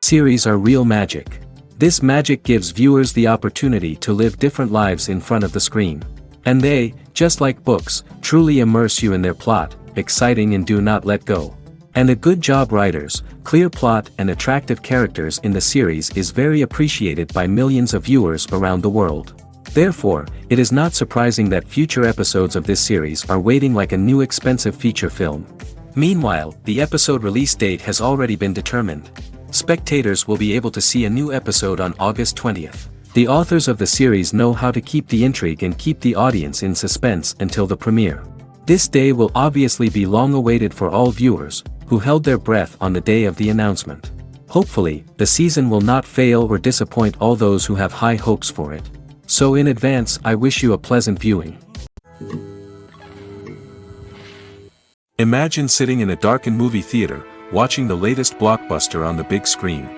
Series are real magic. This magic gives viewers the opportunity to live different lives in front of the screen. And they, just like books, truly immerse you in their plot, exciting and do not let go. And a good job writers, clear plot and attractive characters in the series is very appreciated by millions of viewers around the world. Therefore, it is not surprising that future episodes of this series are waiting like a new expensive feature film. Meanwhile, the episode release date has already been determined. Spectators will be able to see a new episode on August 20th. The authors of the series know how to keep the intrigue and keep the audience in suspense until the premiere. This day will obviously be long awaited for all viewers, who held their breath on the day of the announcement. Hopefully, the season will not fail or disappoint all those who have high hopes for it. So in advance, I wish you a pleasant viewing. Imagine sitting in a darkened movie theater, watching the latest blockbuster on the big screen.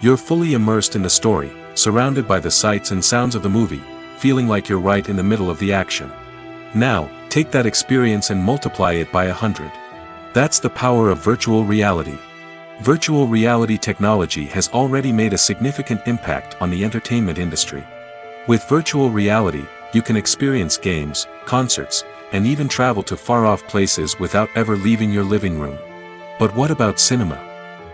You're fully immersed in the story, surrounded by the sights and sounds of the movie, feeling like you're right in the middle of the action. Now, take that experience and multiply it by 100. That's the power of virtual reality. Virtual reality technology has already made a significant impact on the entertainment industry. With virtual reality, you can experience games, concerts, and even travel to far-off places without ever leaving your living room. But what about cinema?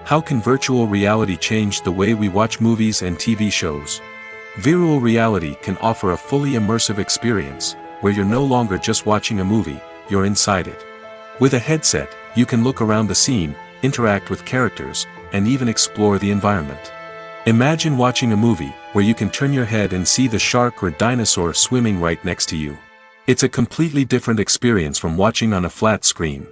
How can virtual reality change the way we watch movies and TV shows? Virtual reality can offer a fully immersive experience, where you're no longer just watching a movie, you're inside it. With a headset, you can look around the scene, interact with characters, and even explore the environment. Imagine watching a movie, where you can turn your head and see the shark or dinosaur swimming right next to you. It's a completely different experience from watching on a flat screen.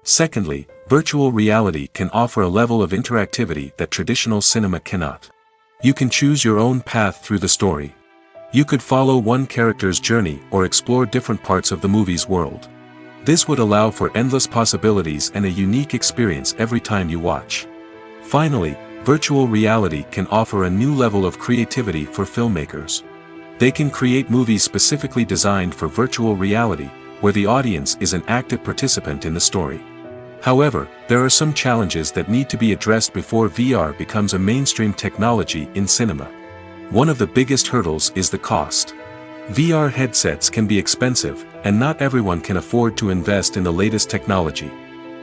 Secondly, virtual reality can offer a level of interactivity that traditional cinema cannot. You can choose your own path through the story. You could follow one character's journey or explore different parts of the movie's world. This would allow for endless possibilities and a unique experience every time you watch. Finally, virtual reality can offer a new level of creativity for filmmakers. They can create movies specifically designed for virtual reality, where the audience is an active participant in the story. However, there are some challenges that need to be addressed before VR becomes a mainstream technology in cinema. One of the biggest hurdles is the cost. VR headsets can be expensive, and not everyone can afford to invest in the latest technology.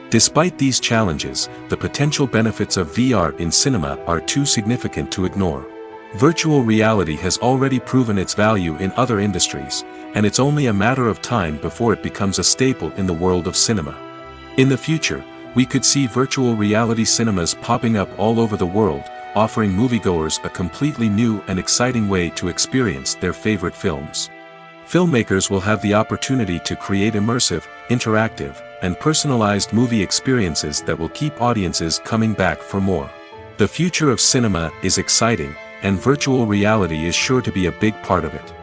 Despite these challenges, the potential benefits of VR in cinema are too significant to ignore. Virtual reality has already proven its value in other industries, and it's only a matter of time before it becomes a staple in the world of cinema. In the future, we could see virtual reality cinemas popping up all over the world, offering moviegoers a completely new and exciting way to experience their favorite films. Filmmakers will have the opportunity to create immersive, interactive, and personalized movie experiences that will keep audiences coming back for more. The future of cinema is exciting, and virtual reality is sure to be a big part of it.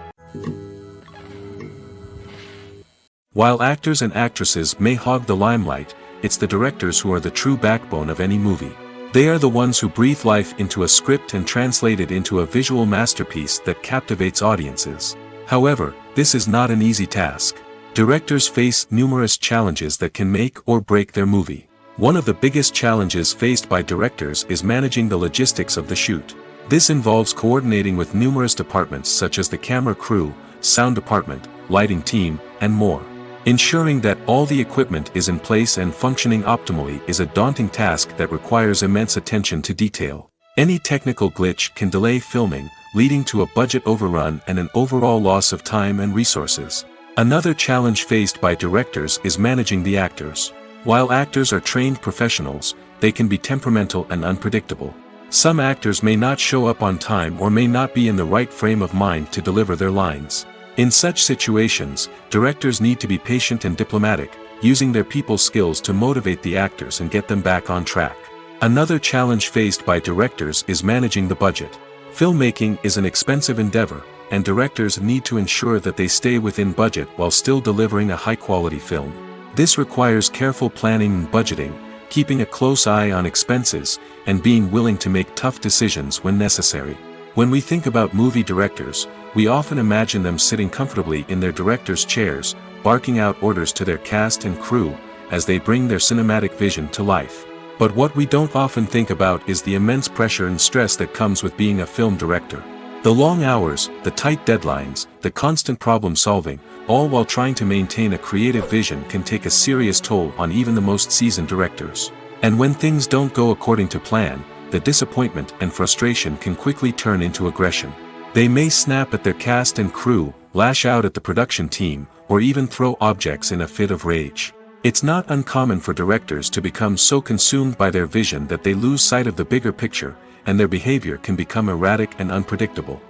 While actors and actresses may hog the limelight, it's the directors who are the true backbone of any movie. They are the ones who breathe life into a script and translate it into a visual masterpiece that captivates audiences. However, this is not an easy task. Directors face numerous challenges that can make or break their movie. One of the biggest challenges faced by directors is managing the logistics of the shoot. This involves coordinating with numerous departments such as the camera crew, sound department, lighting team, and more. Ensuring that all the equipment is in place and functioning optimally is a daunting task that requires immense attention to detail. Any technical glitch can delay filming, leading to a budget overrun and an overall loss of time and resources. Another challenge faced by directors is managing the actors. While actors are trained professionals, they can be temperamental and unpredictable. Some actors may not show up on time or may not be in the right frame of mind to deliver their lines. In such situations, directors need to be patient and diplomatic, using their people skills to motivate the actors and get them back on track. Another challenge faced by directors is managing the budget. Filmmaking is an expensive endeavor, and directors need to ensure that they stay within budget while still delivering a high-quality film. This requires careful planning and budgeting, keeping a close eye on expenses, and being willing to make tough decisions when necessary. When we think about movie directors, we often imagine them sitting comfortably in their director's chairs, barking out orders to their cast and crew, as they bring their cinematic vision to life. But what we don't often think about is the immense pressure and stress that comes with being a film director. The long hours, the tight deadlines, the constant problem solving, all while trying to maintain a creative vision can take a serious toll on even the most seasoned directors. And when things don't go according to plan, the disappointment and frustration can quickly turn into aggression. They may snap at their cast and crew, lash out at the production team, or even throw objects in a fit of rage. It's not uncommon for directors to become so consumed by their vision that they lose sight of the bigger picture, and their behavior can become erratic and unpredictable.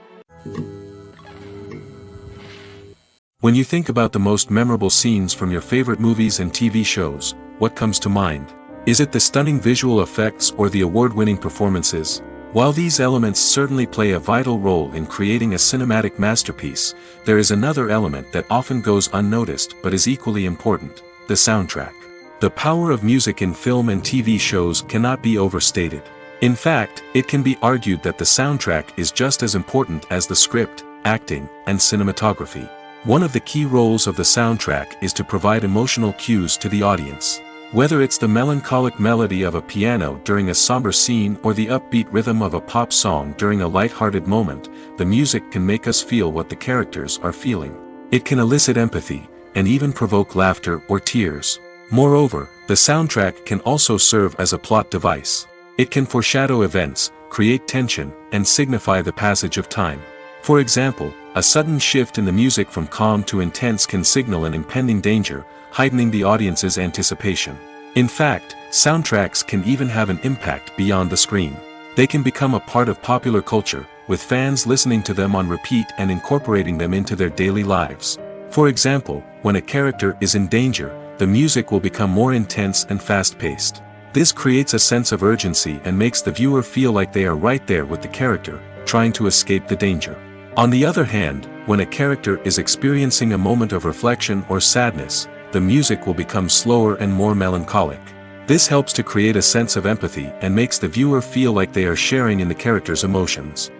When you think about the most memorable scenes from your favorite movies and TV shows, what comes to mind? Is it the stunning visual effects or the award-winning performances? While these elements certainly play a vital role in creating a cinematic masterpiece, there is another element that often goes unnoticed but is equally important: the soundtrack. The power of music in film and TV shows cannot be overstated. In fact, it can be argued that the soundtrack is just as important as the script, acting, and cinematography. One of the key roles of the soundtrack is to provide emotional cues to the audience. Whether it's the melancholic melody of a piano during a somber scene or the upbeat rhythm of a pop song during a light-hearted moment, the music can make us feel what the characters are feeling. It can elicit empathy, and even provoke laughter or tears. Moreover, the soundtrack can also serve as a plot device. It can foreshadow events, create tension, and signify the passage of time. For example, a sudden shift in the music from calm to intense can signal an impending danger, heightening the audience's anticipation. In fact, soundtracks can even have an impact beyond the screen. They can become a part of popular culture, with fans listening to them on repeat and incorporating them into their daily lives. For example, when a character is in danger, the music will become more intense and fast-paced. This creates a sense of urgency and makes the viewer feel like they are right there with the character, trying to escape the danger. On the other hand, when a character is experiencing a moment of reflection or sadness, the music will become slower and more melancholic. This helps to create a sense of empathy and makes the viewer feel like they are sharing in the character's emotions.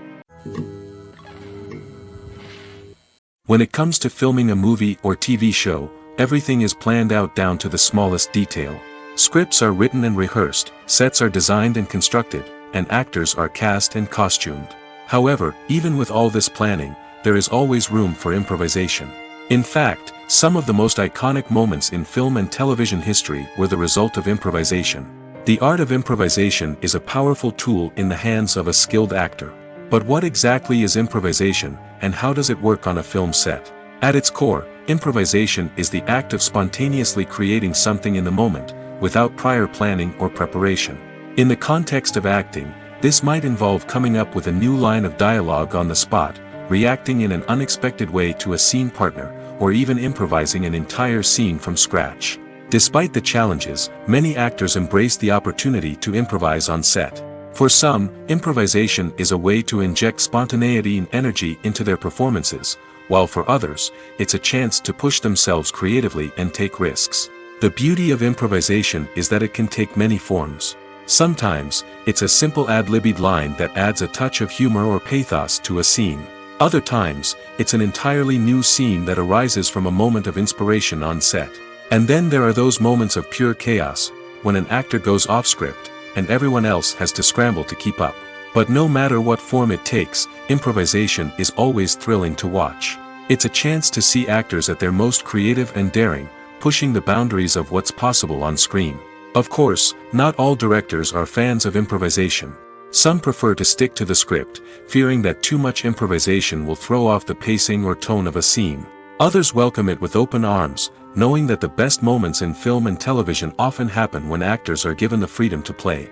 When it comes to filming a movie or TV show, everything is planned out down to the smallest detail. Scripts are written and rehearsed, sets are designed and constructed, and actors are cast and costumed. However, even with all this planning, there is always room for improvisation. In fact, some of the most iconic moments in film and television history were the result of improvisation. The art of improvisation is a powerful tool in the hands of a skilled actor. But what exactly is improvisation, and how does it work on a film set? At its core, improvisation is the act of spontaneously creating something in the moment, without prior planning or preparation. In the context of acting, this might involve coming up with a new line of dialogue on the spot, reacting in an unexpected way to a scene partner, or even improvising an entire scene from scratch. Despite the challenges, many actors embrace the opportunity to improvise on set. For some, improvisation is a way to inject spontaneity and energy into their performances, while for others, it's a chance to push themselves creatively and take risks. The beauty of improvisation is that it can take many forms. Sometimes, it's a simple ad-libbed line that adds a touch of humor or pathos to a scene. Other times, it's an entirely new scene that arises from a moment of inspiration on set. And then there are those moments of pure chaos, when an actor goes off script, and everyone else has to scramble to keep up. But no matter what form it takes, improvisation is always thrilling to watch. It's a chance to see actors at their most creative and daring, pushing the boundaries of what's possible on screen. Of course, not all directors are fans of improvisation. Some prefer to stick to the script, fearing that too much improvisation will throw off the pacing or tone of a scene. Others welcome it with open arms, knowing that the best moments in film and television often happen when actors are given the freedom to play.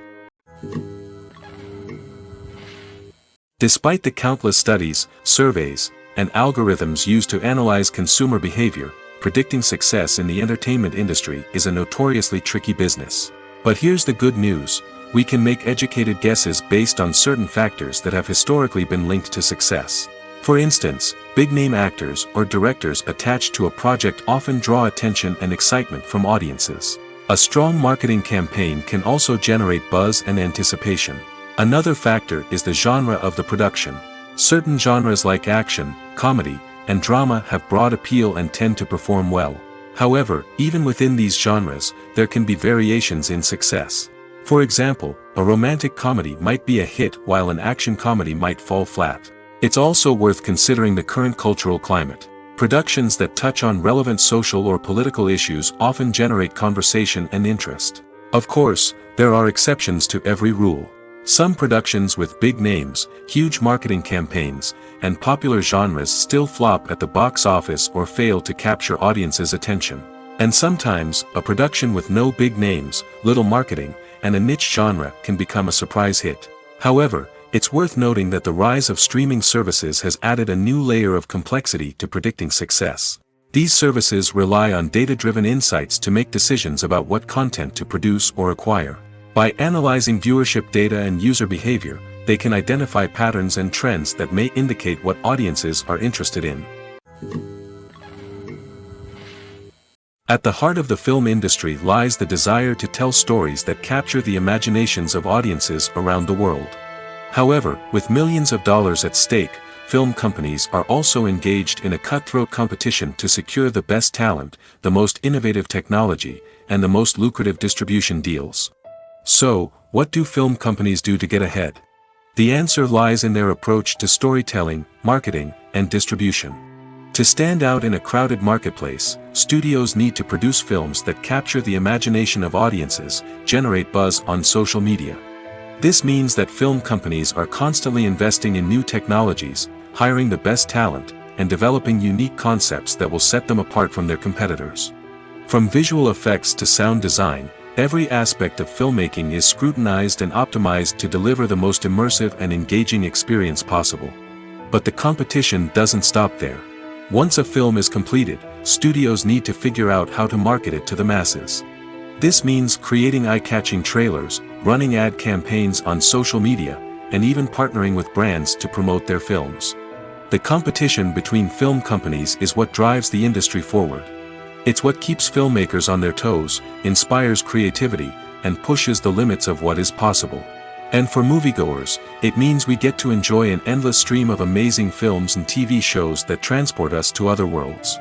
Despite the countless studies, surveys, and algorithms used to analyze consumer behavior, predicting success in the entertainment industry is a notoriously tricky business. But here's the good news: we can make educated guesses based on certain factors that have historically been linked to success. For instance, big-name actors or directors attached to a project often draw attention and excitement from audiences. A strong marketing campaign can also generate buzz and anticipation. Another factor is the genre of the production. Certain genres like action, comedy, and drama have broad appeal and tend to perform well. However, even within these genres, there can be variations in success. For example, a romantic comedy might be a hit while an action comedy might fall flat. It's also worth considering the current cultural climate. Productions that touch on relevant social or political issues often generate conversation and interest. Of course, there are exceptions to every rule. Some productions with big names, huge marketing campaigns, and popular genres still flop at the box office or fail to capture audiences' attention. And sometimes, a production with no big names, little marketing, and a niche genre can become a surprise hit. However, it's worth noting that the rise of streaming services has added a new layer of complexity to predicting success. These services rely on data-driven insights to make decisions about what content to produce or acquire. By analyzing viewership data and user behavior, they can identify patterns and trends that may indicate what audiences are interested in. At the heart of the film industry lies the desire to tell stories that capture the imaginations of audiences around the world. However, with millions of dollars at stake, film companies are also engaged in a cutthroat competition to secure the best talent, the most innovative technology, and the most lucrative distribution deals. So, what do film companies do to get ahead? The answer lies in their approach to storytelling, marketing, and distribution. To stand out in a crowded marketplace, studios need to produce films that capture the imagination of audiences, generate buzz on social media. This means that film companies are constantly investing in new technologies, hiring the best talent, and developing unique concepts that will set them apart from their competitors. From visual effects to sound design, every aspect of filmmaking is scrutinized and optimized to deliver the most immersive and engaging experience possible. But the competition doesn't stop there. Once a film is completed, studios need to figure out how to market it to the masses. This means creating eye-catching trailers, running ad campaigns on social media, and even partnering with brands to promote their films. The competition between film companies is what drives the industry forward. It's what keeps filmmakers on their toes, inspires creativity, and pushes the limits of what is possible. And for moviegoers, it means we get to enjoy an endless stream of amazing films and TV shows that transport us to other worlds.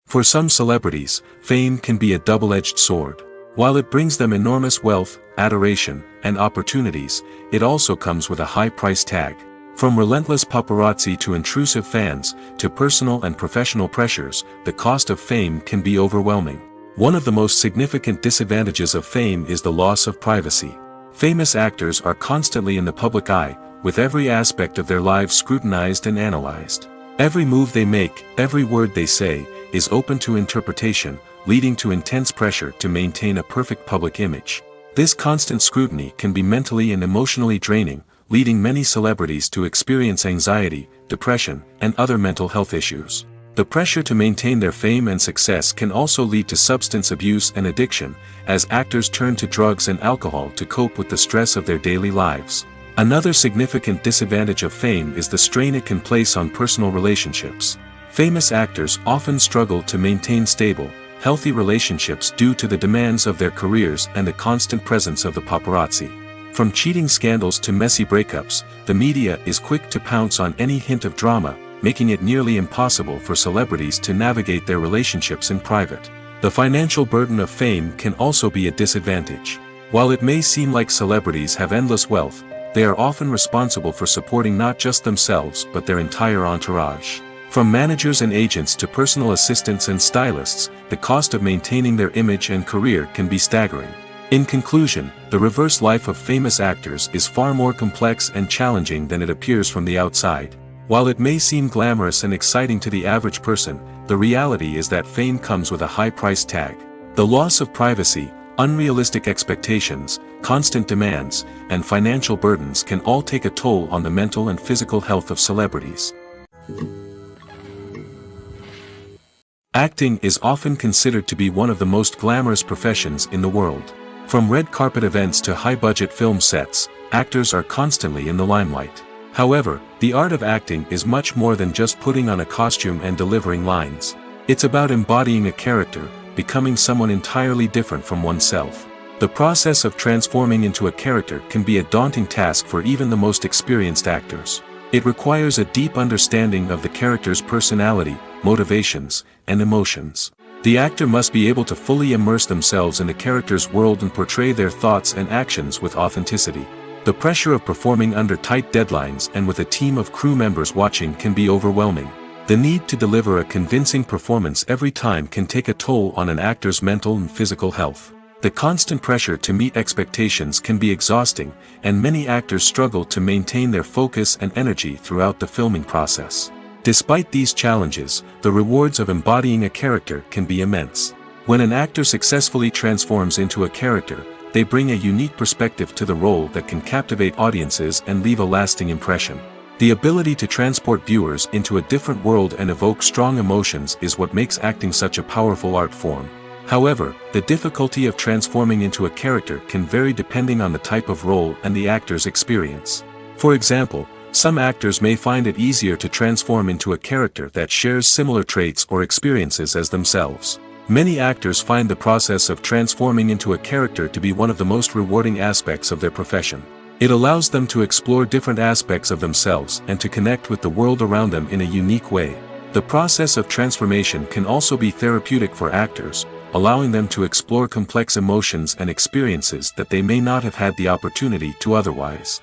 For some celebrities, fame can be a double-edged sword. While it brings them enormous wealth, adoration, and opportunities, it also comes with a high price tag. From relentless paparazzi to intrusive fans, to personal and professional pressures, the cost of fame can be overwhelming. One of the most significant disadvantages of fame is the loss of privacy. Famous actors are constantly in the public eye, with every aspect of their lives scrutinized and analyzed. Every move they make, every word they say, is open to interpretation, leading to intense pressure to maintain a perfect public image. This constant scrutiny can be mentally and emotionally draining, leading many celebrities to experience anxiety, depression, and other mental health issues. The pressure to maintain their fame and success can also lead to substance abuse and addiction, as actors turn to drugs and alcohol to cope with the stress of their daily lives. Another significant disadvantage of fame is the strain it can place on personal relationships. Famous actors often struggle to maintain stable, healthy relationships due to the demands of their careers and the constant presence of the paparazzi. From cheating scandals to messy breakups, the media is quick to pounce on any hint of drama, making it nearly impossible for celebrities to navigate their relationships in private. The financial burden of fame can also be a disadvantage. While it may seem like celebrities have endless wealth, they are often responsible for supporting not just themselves but their entire entourage. From managers and agents to personal assistants and stylists, the cost of maintaining their image and career can be staggering. In conclusion, the reverse life of famous actors is far more complex and challenging than it appears from the outside. While it may seem glamorous and exciting to the average person, the reality is that fame comes with a high price tag. The loss of privacy, unrealistic expectations, constant demands, and financial burdens can all take a toll on the mental and physical health of celebrities. Acting is often considered to be one of the most glamorous professions in the world. From red carpet events to high-budget film sets, actors are constantly in the limelight. However, the art of acting is much more than just putting on a costume and delivering lines. It's about embodying a character, becoming someone entirely different from oneself. The process of transforming into a character can be a daunting task for even the most experienced actors. It requires a deep understanding of the character's personality, motivations, and emotions. The actor must be able to fully immerse themselves in the character's world and portray their thoughts and actions with authenticity. The pressure of performing under tight deadlines and with a team of crew members watching can be overwhelming. The need to deliver a convincing performance every time can take a toll on an actor's mental and physical health. The constant pressure to meet expectations can be exhausting, and many actors struggle to maintain their focus and energy throughout the filming process. Despite these challenges, the rewards of embodying a character can be immense. When an actor successfully transforms into a character, they bring a unique perspective to the role that can captivate audiences and leave a lasting impression. The ability to transport viewers into a different world and evoke strong emotions is what makes acting such a powerful art form. However, the difficulty of transforming into a character can vary depending on the type of role and the actor's experience. For example, some actors may find it easier to transform into a character that shares similar traits or experiences as themselves. Many actors find the process of transforming into a character to be one of the most rewarding aspects of their profession. It allows them to explore different aspects of themselves and to connect with the world around them in a unique way. The process of transformation can also be therapeutic for actors, allowing them to explore complex emotions and experiences that they may not have had the opportunity to otherwise.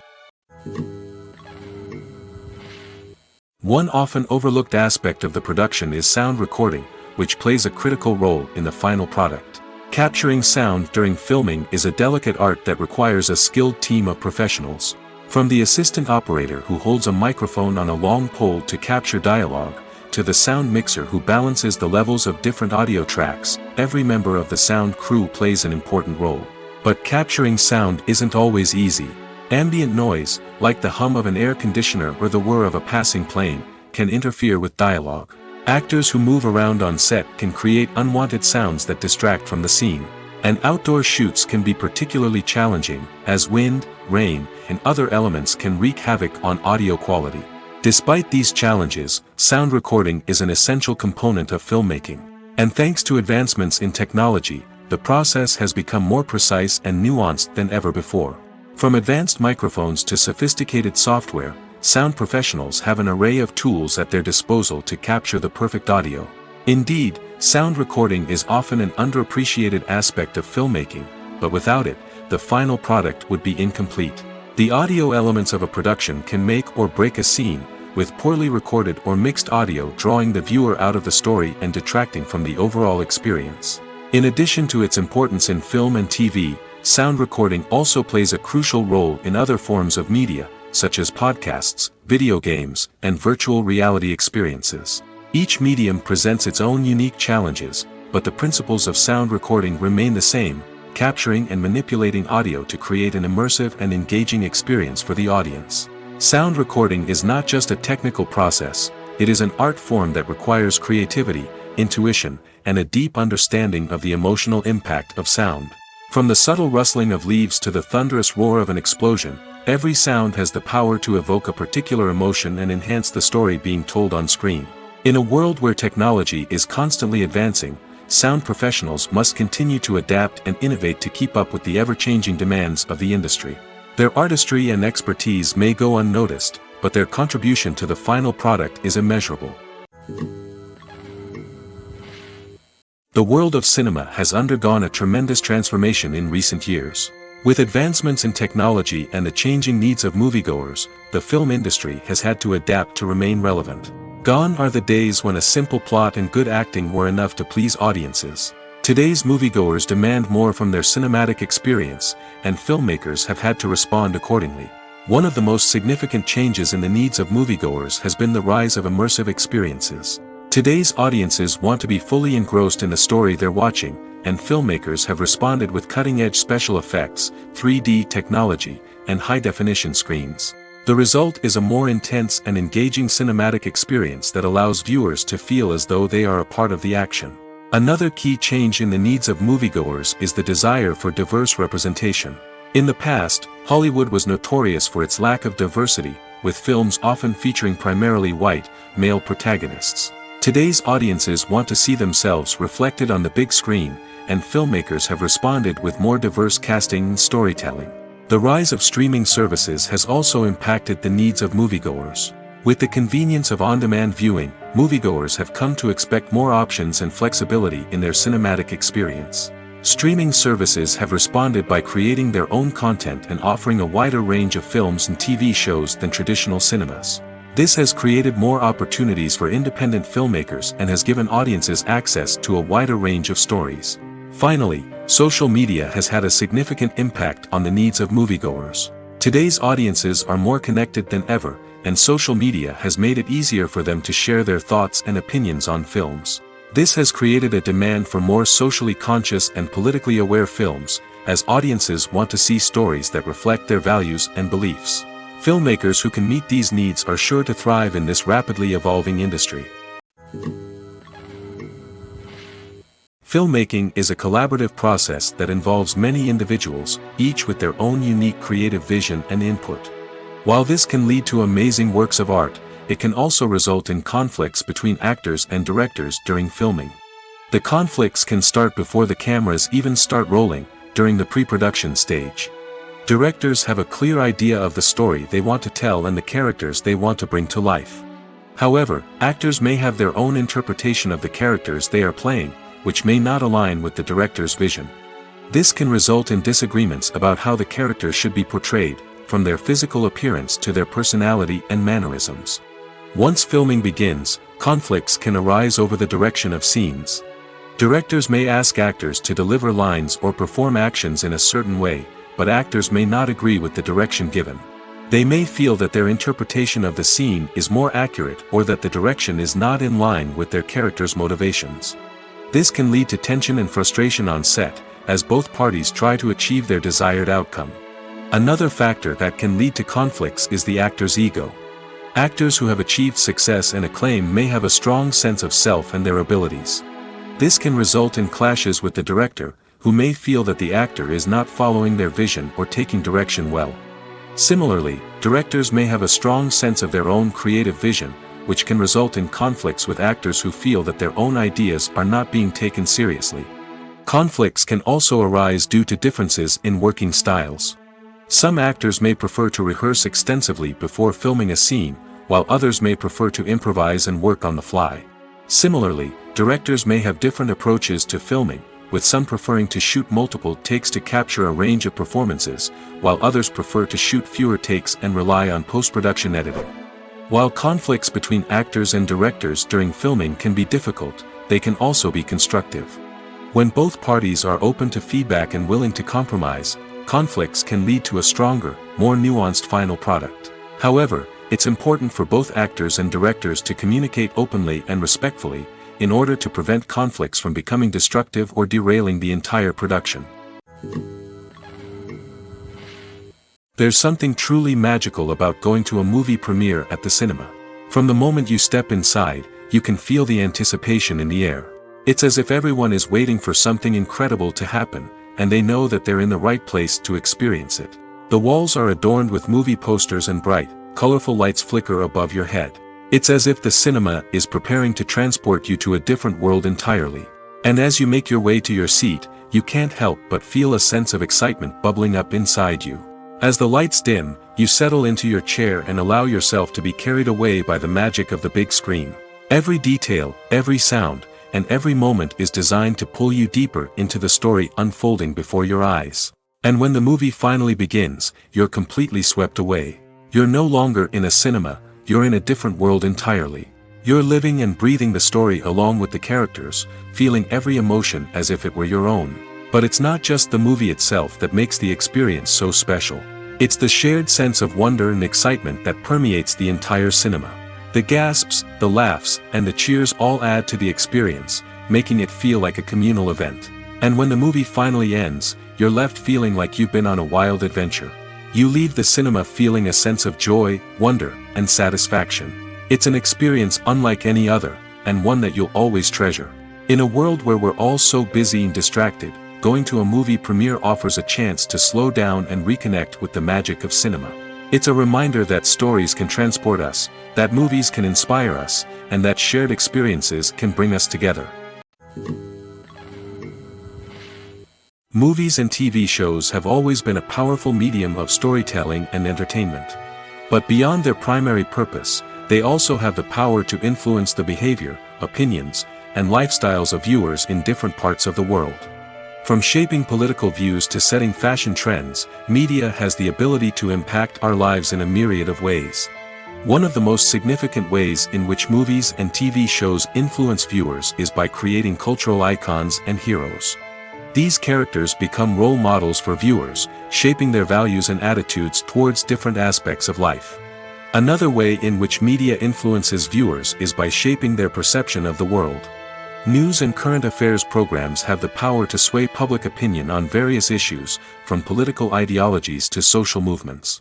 One often overlooked aspect of the production is sound recording, which plays a critical role in the final product. Capturing sound during filming is a delicate art that requires a skilled team of professionals. From the assistant operator who holds a microphone on a long pole to capture dialogue, to the sound mixer who balances the levels of different audio tracks, every member of the sound crew plays an important role. But capturing sound isn't always easy. Ambient noise, like the hum of an air conditioner or the whir of a passing plane, can interfere with dialogue. Actors who move around on set can create unwanted sounds that distract from the scene. And outdoor shoots can be particularly challenging, as wind, rain, and other elements can wreak havoc on audio quality. Despite these challenges, sound recording is an essential component of filmmaking. And thanks to advancements in technology, the process has become more precise and nuanced than ever before. From advanced microphones to sophisticated software, sound professionals have an array of tools at their disposal to capture the perfect audio. Indeed, sound recording is often an underappreciated aspect of filmmaking, but without it, the final product would be incomplete. The audio elements of a production can make or break a scene, with poorly recorded or mixed audio drawing the viewer out of the story and detracting from the overall experience. In addition to its importance in film and TV, sound recording also plays a crucial role in other forms of media, such as podcasts, video games, and virtual reality experiences. Each medium presents its own unique challenges, but the principles of sound recording remain the same, capturing and manipulating audio to create an immersive and engaging experience for the audience. Sound recording is not just a technical process, it is an art form that requires creativity, intuition, and a deep understanding of the emotional impact of sound. From the subtle rustling of leaves to the thunderous roar of an explosion, every sound has the power to evoke a particular emotion and enhance the story being told on screen. In a world where technology is constantly advancing, sound professionals must continue to adapt and innovate to keep up with the ever-changing demands of the industry. Their artistry and expertise may go unnoticed, but their contribution to the final product is immeasurable. The world of cinema has undergone a tremendous transformation in recent years. With advancements in technology and the changing needs of moviegoers, the film industry has had to adapt to remain relevant. Gone are the days when a simple plot and good acting were enough to please audiences. Today's moviegoers demand more from their cinematic experience, and filmmakers have had to respond accordingly. One of the most significant changes in the needs of moviegoers has been the rise of immersive experiences. Today's audiences want to be fully engrossed in the story they're watching, and filmmakers have responded with cutting-edge special effects, 3D technology, and high-definition screens. The result is a more intense and engaging cinematic experience that allows viewers to feel as though they are a part of the action. Another key change in the needs of moviegoers is the desire for diverse representation. In the past, Hollywood was notorious for its lack of diversity, with films often featuring primarily white, male protagonists. Today's audiences want to see themselves reflected on the big screen, and filmmakers have responded with more diverse casting and storytelling. The rise of streaming services has also impacted the needs of moviegoers. With the convenience of on-demand viewing, moviegoers have come to expect more options and flexibility in their cinematic experience. Streaming services have responded by creating their own content and offering a wider range of films and TV shows than traditional cinemas. This has created more opportunities for independent filmmakers and has given audiences access to a wider range of stories. Finally, social media has had a significant impact on the needs of moviegoers. Today's audiences are more connected than ever, and social media has made it easier for them to share their thoughts and opinions on films. This has created a demand for more socially conscious and politically aware films, as audiences want to see stories that reflect their values and beliefs. Filmmakers who can meet these needs are sure to thrive in this rapidly evolving industry. Filmmaking is a collaborative process that involves many individuals, each with their own unique creative vision and input. While this can lead to amazing works of art, it can also result in conflicts between actors and directors during filming. The conflicts can start before the cameras even start rolling, during the pre-production stage. Directors have a clear idea of the story they want to tell and the characters they want to bring to life. However, actors may have their own interpretation of the characters they are playing, which may not align with the director's vision. This can result in disagreements about how the characters should be portrayed, from their physical appearance to their personality and mannerisms. Once filming begins, conflicts can arise over the direction of scenes. Directors may ask actors to deliver lines or perform actions in a certain way, but actors may not agree with the direction given. They may feel that their interpretation of the scene is more accurate or that the direction is not in line with their character's motivations. This can lead to tension and frustration on set, as both parties try to achieve their desired outcome. Another factor that can lead to conflicts is the actor's ego. Actors who have achieved success and acclaim may have a strong sense of self and their abilities. This can result in clashes with the director, who may feel that the actor is not following their vision or taking direction well. Similarly, directors may have a strong sense of their own creative vision, which can result in conflicts with actors who feel that their own ideas are not being taken seriously. Conflicts can also arise due to differences in working styles. Some actors may prefer to rehearse extensively before filming a scene, while others may prefer to improvise and work on the fly. Similarly, directors may have different approaches to filming, with some preferring to shoot multiple takes to capture a range of performances, while others prefer to shoot fewer takes and rely on post-production editing. While conflicts between actors and directors during filming can be difficult, they can also be constructive. When both parties are open to feedback and willing to compromise, conflicts can lead to a stronger, more nuanced final product. However, it's important for both actors and directors to communicate openly and respectfully, in order to prevent conflicts from becoming destructive or derailing the entire production. There's something truly magical about going to a movie premiere at the cinema. From the moment you step inside, you can feel the anticipation in the air. It's as if everyone is waiting for something incredible to happen, and they know that they're in the right place to experience it. The walls are adorned with movie posters and bright, colorful lights flicker above your head. It's as if the cinema is preparing to transport you to a different world entirely. And as you make your way to your seat, you can't help but feel a sense of excitement bubbling up inside you. As the lights dim, you settle into your chair and allow yourself to be carried away by the magic of the big screen. Every detail, every sound, and every moment is designed to pull you deeper into the story unfolding before your eyes. And when the movie finally begins, you're completely swept away. You're no longer in a cinema, you're in a different world entirely. You're living and breathing the story along with the characters, feeling every emotion as if it were your own. But it's not just the movie itself that makes the experience so special. It's the shared sense of wonder and excitement that permeates the entire cinema. The gasps, the laughs, and the cheers all add to the experience, making it feel like a communal event. And when the movie finally ends, you're left feeling like you've been on a wild adventure. You leave the cinema feeling a sense of joy, wonder, and satisfaction. It's an experience unlike any other, and one that you'll always treasure. In a world where we're all so busy and distracted, going to a movie premiere offers a chance to slow down and reconnect with the magic of cinema. It's a reminder that stories can transport us, that movies can inspire us, and that shared experiences can bring us together. Movies and TV shows have always been a powerful medium of storytelling and entertainment. But beyond their primary purpose, they also have the power to influence the behavior, opinions, and lifestyles of viewers in different parts of the world. From shaping political views to setting fashion trends, media has the ability to impact our lives in a myriad of ways. One of the most significant ways in which movies and TV shows influence viewers is by creating cultural icons and heroes. These characters become role models for viewers, shaping their values and attitudes towards different aspects of life. Another way in which media influences viewers is by shaping their perception of the world. News and current affairs programs have the power to sway public opinion on various issues, from political ideologies to social movements.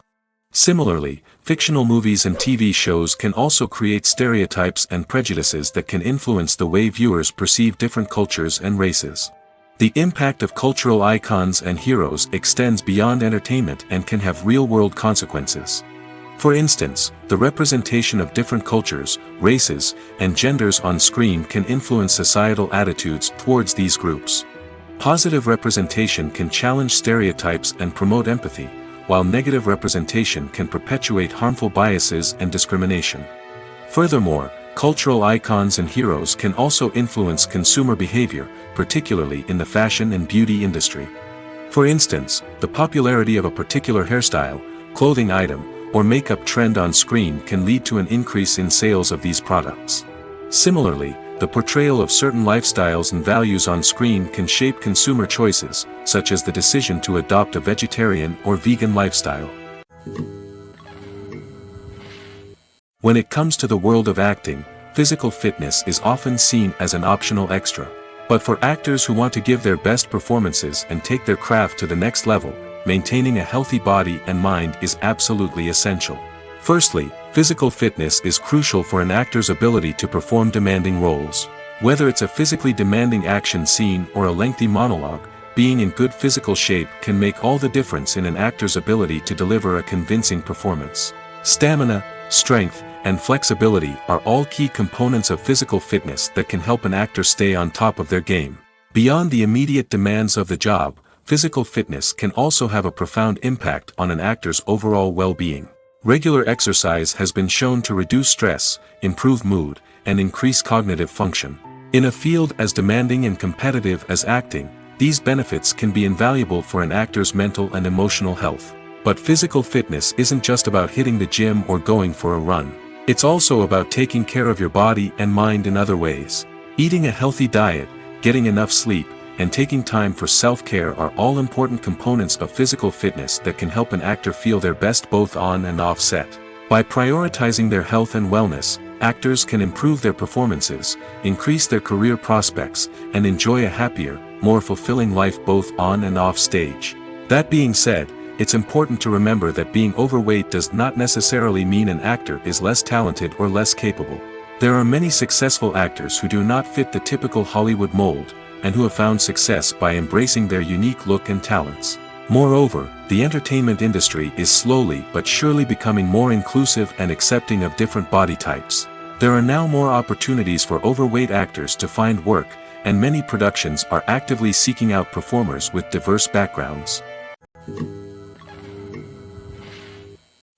Similarly, fictional movies and TV shows can also create stereotypes and prejudices that can influence the way viewers perceive different cultures and races. The impact of cultural icons and heroes extends beyond entertainment and can have real-world consequences. For instance, the representation of different cultures, races, and genders on screen can influence societal attitudes towards these groups. Positive representation can challenge stereotypes and promote empathy, while negative representation can perpetuate harmful biases and discrimination. Furthermore, cultural icons and heroes can also influence consumer behavior, particularly in the fashion and beauty industry. For instance, the popularity of a particular hairstyle, clothing item, or makeup trend on screen can lead to an increase in sales of these products. Similarly, the portrayal of certain lifestyles and values on screen can shape consumer choices, such as the decision to adopt a vegetarian or vegan lifestyle. When it comes to the world of acting, physical fitness is often seen as an optional extra. But for actors who want to give their best performances and take their craft to the next level, maintaining a healthy body and mind is absolutely essential. Firstly, physical fitness is crucial for an actor's ability to perform demanding roles. Whether it's a physically demanding action scene or a lengthy monologue, being in good physical shape can make all the difference in an actor's ability to deliver a convincing performance. Stamina, strength, and flexibility are all key components of physical fitness that can help an actor stay on top of their game. Beyond the immediate demands of the job, physical fitness can also have a profound impact on an actor's overall well-being. Regular exercise has been shown to reduce stress, improve mood, and increase cognitive function. In a field as demanding and competitive as acting, these benefits can be invaluable for an actor's mental and emotional health. But physical fitness isn't just about hitting the gym or going for a run. It's also about taking care of your body and mind in other ways. Eating a healthy diet, getting enough sleep, and taking time for self-care are all important components of physical fitness that can help an actor feel their best both on and off set. By prioritizing their health and wellness, actors can improve their performances, increase their career prospects, and enjoy a happier, more fulfilling life both on and off stage. That being said, it's important to remember that being overweight does not necessarily mean an actor is less talented or less capable. There are many successful actors who do not fit the typical Hollywood mold, and who have found success by embracing their unique look and talents. Moreover, the entertainment industry is slowly but surely becoming more inclusive and accepting of different body types. There are now more opportunities for overweight actors to find work, and many productions are actively seeking out performers with diverse backgrounds.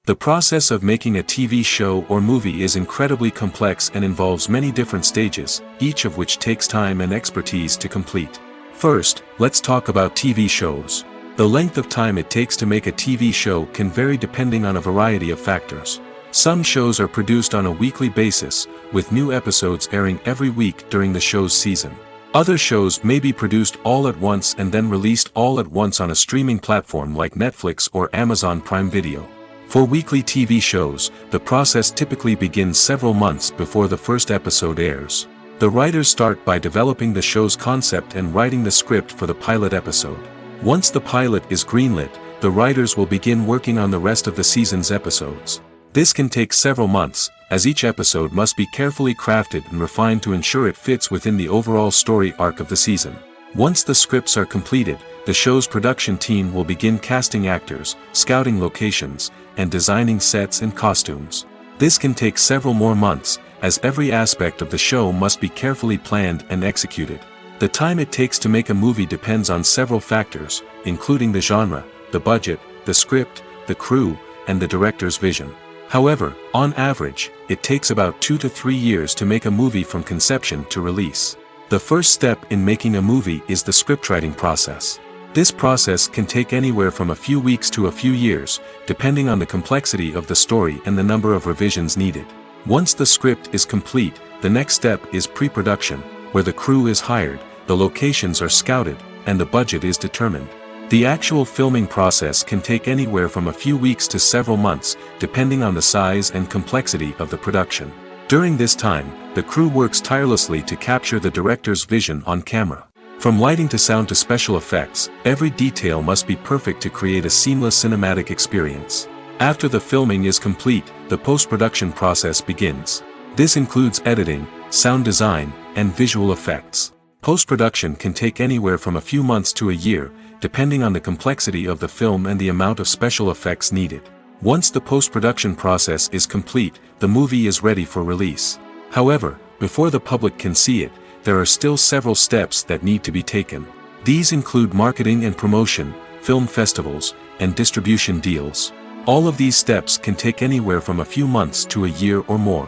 The process of making a TV show or movie is incredibly complex and involves many different stages, each of which takes time and expertise to complete. First, let's talk about TV shows. The length of time it takes to make a TV show can vary depending on a variety of factors. Some shows are produced on a weekly basis, with new episodes airing every week during the show's season. Other shows may be produced all at once and then released all at once on a streaming platform like Netflix or Amazon Prime Video. For weekly TV shows, the process typically begins several months before the first episode airs. The writers start by developing the show's concept and writing the script for the pilot episode. Once the pilot is greenlit, the writers will begin working on the rest of the season's episodes. This can take several months, as each episode must be carefully crafted and refined to ensure it fits within the overall story arc of the season. Once the scripts are completed, the show's production team will begin casting actors, scouting locations, and designing sets and costumes. This can take several more months, as every aspect of the show must be carefully planned and executed. The time it takes to make a movie depends on several factors, including the genre, the budget, the script, the crew, and the director's vision. However, on average, it takes about 2 to 3 years to make a movie from conception to release. The first step in making a movie is the scriptwriting process. This process can take anywhere from a few weeks to a few years, depending on the complexity of the story and the number of revisions needed. Once the script is complete, the next step is pre-production, where the crew is hired, the locations are scouted, and the budget is determined. The actual filming process can take anywhere from a few weeks to several months, depending on the size and complexity of the production. During this time, the crew works tirelessly to capture the director's vision on camera. From lighting to sound to special effects, every detail must be perfect to create a seamless cinematic experience. After the filming is complete, the post-production process begins. This includes editing, sound design, and visual effects. Post-production can take anywhere from a few months to a year, depending on the complexity of the film and the amount of special effects needed. Once the post-production process is complete, the movie is ready for release. However, before the public can see it, there are still several steps that need to be taken. These include marketing and promotion, film festivals, and distribution deals. All of these steps can take anywhere from a few months to a year or more.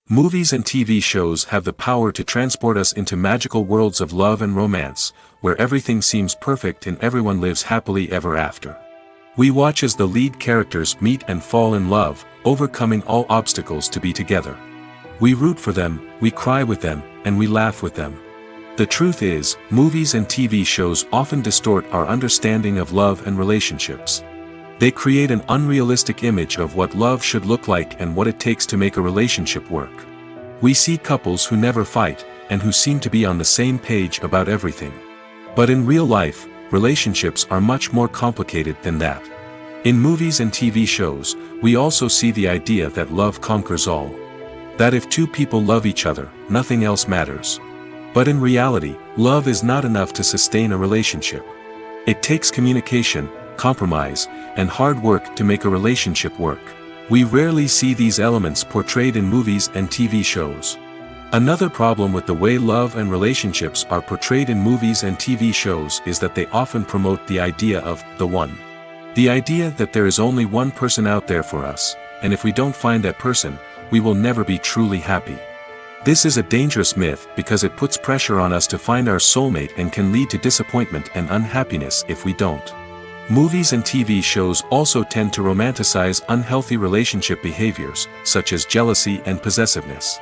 Movies and TV shows have the power to transport us into magical worlds of love and romance, where everything seems perfect and everyone lives happily ever after. We watch as the lead characters meet and fall in love, overcoming all obstacles to be together. We root for them, we cry with them, and we laugh with them. The truth is, movies and TV shows often distort our understanding of love and relationships. They create an unrealistic image of what love should look like and what it takes to make a relationship work. We see couples who never fight, and who seem to be on the same page about everything. But in real life, relationships are much more complicated than that. In movies and TV shows, we also see the idea that love conquers all. That if two people love each other, nothing else matters. But in reality, love is not enough to sustain a relationship. It takes communication, compromise, and hard work to make a relationship work. We rarely see these elements portrayed in movies and TV shows. Another problem with the way love and relationships are portrayed in movies and TV shows is that they often promote the idea of the one. The idea that there is only one person out there for us, and if we don't find that person, we will never be truly happy. This is a dangerous myth because it puts pressure on us to find our soulmate and can lead to disappointment and unhappiness if we don't. Movies and TV shows also tend to romanticize unhealthy relationship behaviors, such as jealousy and possessiveness.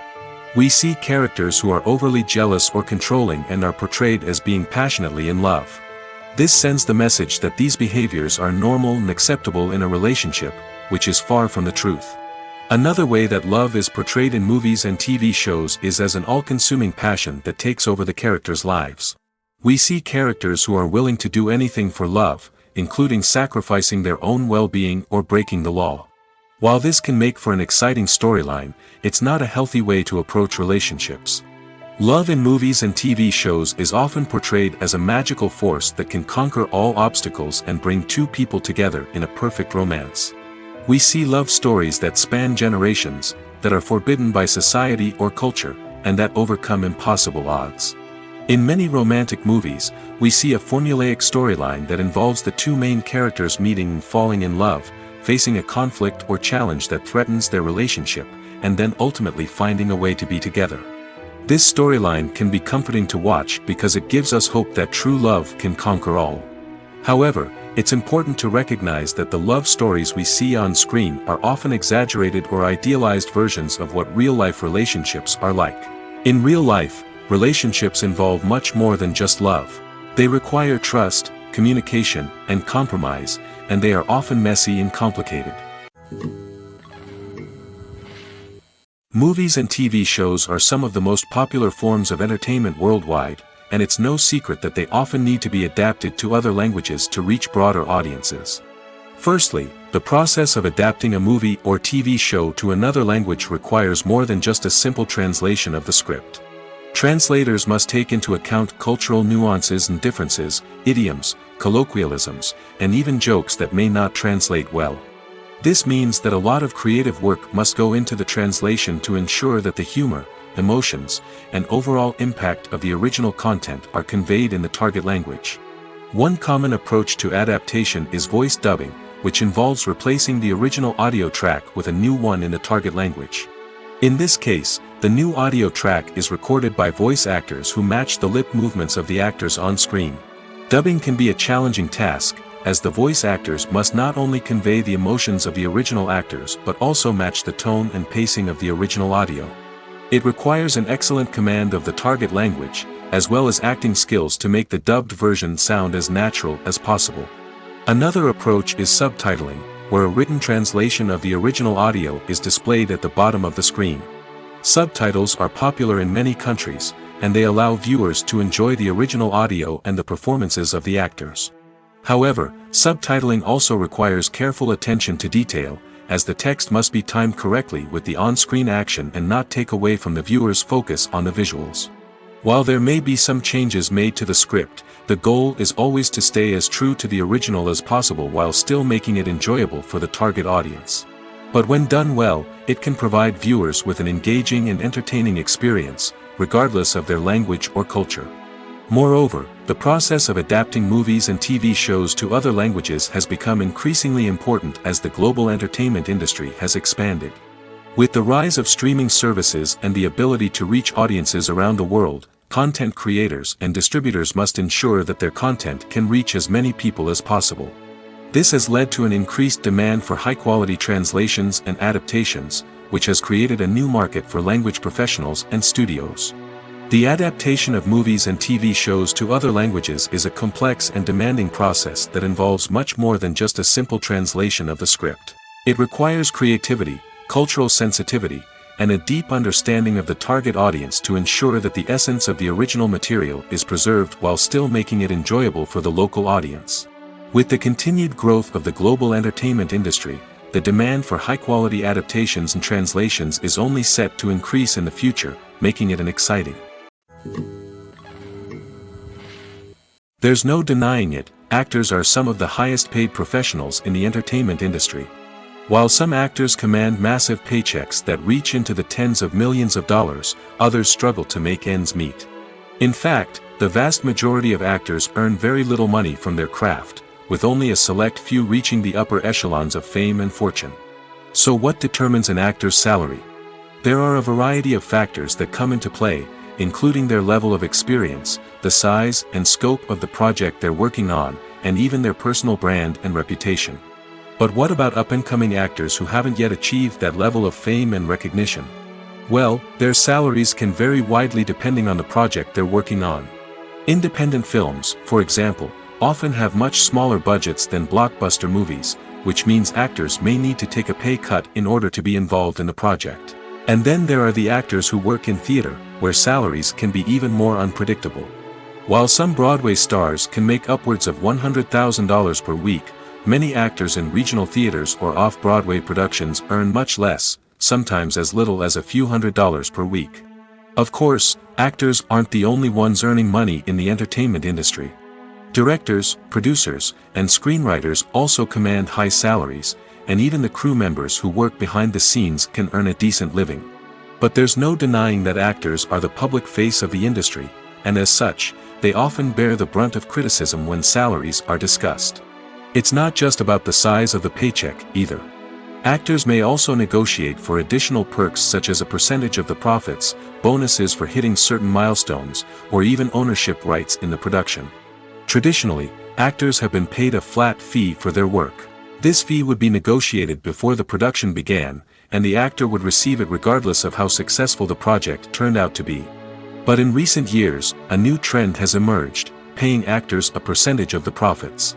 We see characters who are overly jealous or controlling and are portrayed as being passionately in love. This sends the message that these behaviors are normal and acceptable in a relationship, which is far from the truth. Another way that love is portrayed in movies and TV shows is as an all-consuming passion that takes over the characters' lives. We see characters who are willing to do anything for love, including sacrificing their own well-being or breaking the law. While this can make for an exciting storyline, it's not a healthy way to approach relationships. Love in movies and TV shows is often portrayed as a magical force that can conquer all obstacles and bring two people together in a perfect romance. We see love stories that span generations, that are forbidden by society or culture, and that overcome impossible odds. In many romantic movies, we see a formulaic storyline that involves the two main characters meeting and falling in love, facing a conflict or challenge that threatens their relationship, and then ultimately finding a way to be together. This storyline can be comforting to watch because it gives us hope that true love can conquer all. However, it's important to recognize that the love stories we see on screen are often exaggerated or idealized versions of what real-life relationships are like. In real life, relationships involve much more than just love. They require trust, communication, and compromise, and they are often messy and complicated. Movies and TV shows are some of the most popular forms of entertainment worldwide, and it's no secret that they often need to be adapted to other languages to reach broader audiences. Firstly, the process of adapting a movie or TV show to another language requires more than just a simple translation of the script. Translators must take into account cultural nuances and differences, idioms, colloquialisms, and even jokes that may not translate well. This means that a lot of creative work must go into the translation to ensure that the humor, emotions, and overall impact of the original content are conveyed in the target language. One common approach to adaptation is voice dubbing, which involves replacing the original audio track with a new one in the target language. In this case, the new audio track is recorded by voice actors who match the lip movements of the actors on screen. Dubbing can be a challenging task, as the voice actors must not only convey the emotions of the original actors but also match the tone and pacing of the original audio. It requires an excellent command of the target language, as well as acting skills to make the dubbed version sound as natural as possible. Another approach is subtitling, where a written translation of the original audio is displayed at the bottom of the screen. Subtitles are popular in many countries, and they allow viewers to enjoy the original audio and the performances of the actors. However, subtitling also requires careful attention to detail, as the text must be timed correctly with the on-screen action and not take away from the viewer's focus on the visuals. While there may be some changes made to the script, the goal is always to stay as true to the original as possible while still making it enjoyable for the target audience. But when done well, it can provide viewers with an engaging and entertaining experience, regardless of their language or culture. Moreover, the process of adapting movies and TV shows to other languages has become increasingly important as the global entertainment industry has expanded. With the rise of streaming services and the ability to reach audiences around the world, content creators and distributors must ensure that their content can reach as many people as possible. This has led to an increased demand for high-quality translations and adaptations, which has created a new market for language professionals and studios. The adaptation of movies and TV shows to other languages is a complex and demanding process that involves much more than just a simple translation of the script. It requires creativity, cultural sensitivity, and a deep understanding of the target audience to ensure that the essence of the original material is preserved while still making it enjoyable for the local audience. With the continued growth of the global entertainment industry, the demand for high-quality adaptations and translations is only set to increase in the future, making it an exciting. There's no denying it, actors are some of the highest-paid professionals in the entertainment industry. While some actors command massive paychecks that reach into the tens of millions of dollars, others struggle to make ends meet. In fact, the vast majority of actors earn very little money from their craft, with only a select few reaching the upper echelons of fame and fortune. So what determines an actor's salary? There are a variety of factors that come into play, including their level of experience, the size and scope of the project they're working on, and even their personal brand and reputation. But what about up-and-coming actors who haven't yet achieved that level of fame and recognition? Well, their salaries can vary widely depending on the project they're working on. Independent films, for example, often have much smaller budgets than blockbuster movies, which means actors may need to take a pay cut in order to be involved in the project. And then there are the actors who work in theater, where salaries can be even more unpredictable. While some Broadway stars can make upwards of $100,000 per week, many actors in regional theaters or off-Broadway productions earn much less, sometimes as little as a few $100s per week. Of course, actors aren't the only ones earning money in the entertainment industry. Directors, producers, and screenwriters also command high salaries, and even the crew members who work behind the scenes can earn a decent living. But there's no denying that actors are the public face of the industry, and as such, they often bear the brunt of criticism when salaries are discussed. It's not just about the size of the paycheck, either. Actors may also negotiate for additional perks such as a percentage of the profits, bonuses for hitting certain milestones, or even ownership rights in the production. Traditionally, actors have been paid a flat fee for their work. This fee would be negotiated before the production began, and the actor would receive it regardless of how successful the project turned out to be. But in recent years, a new trend has emerged, paying actors a percentage of the profits.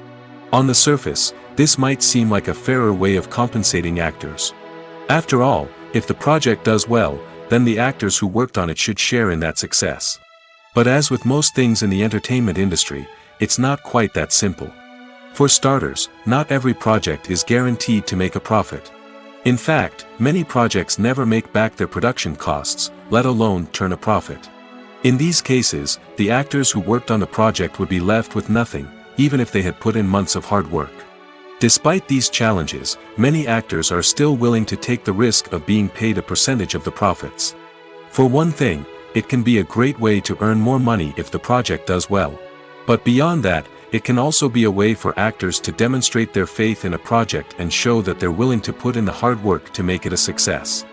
On the surface, this might seem like a fairer way of compensating actors. After all, if the project does well, then the actors who worked on it should share in that success. But as with most things in the entertainment industry, it's not quite that simple. For starters, not every project is guaranteed to make a profit. In fact, many projects never make back their production costs, let alone turn a profit. In these cases, the actors who worked on the project would be left with nothing, even if they had put in months of hard work. Despite these challenges, many actors are still willing to take the risk of being paid a percentage of the profits. For one thing, it can be a great way to earn more money if the project does well. But beyond that, it can also be a way for actors to demonstrate their faith in a project and show that they're willing to put in the hard work to make it a success.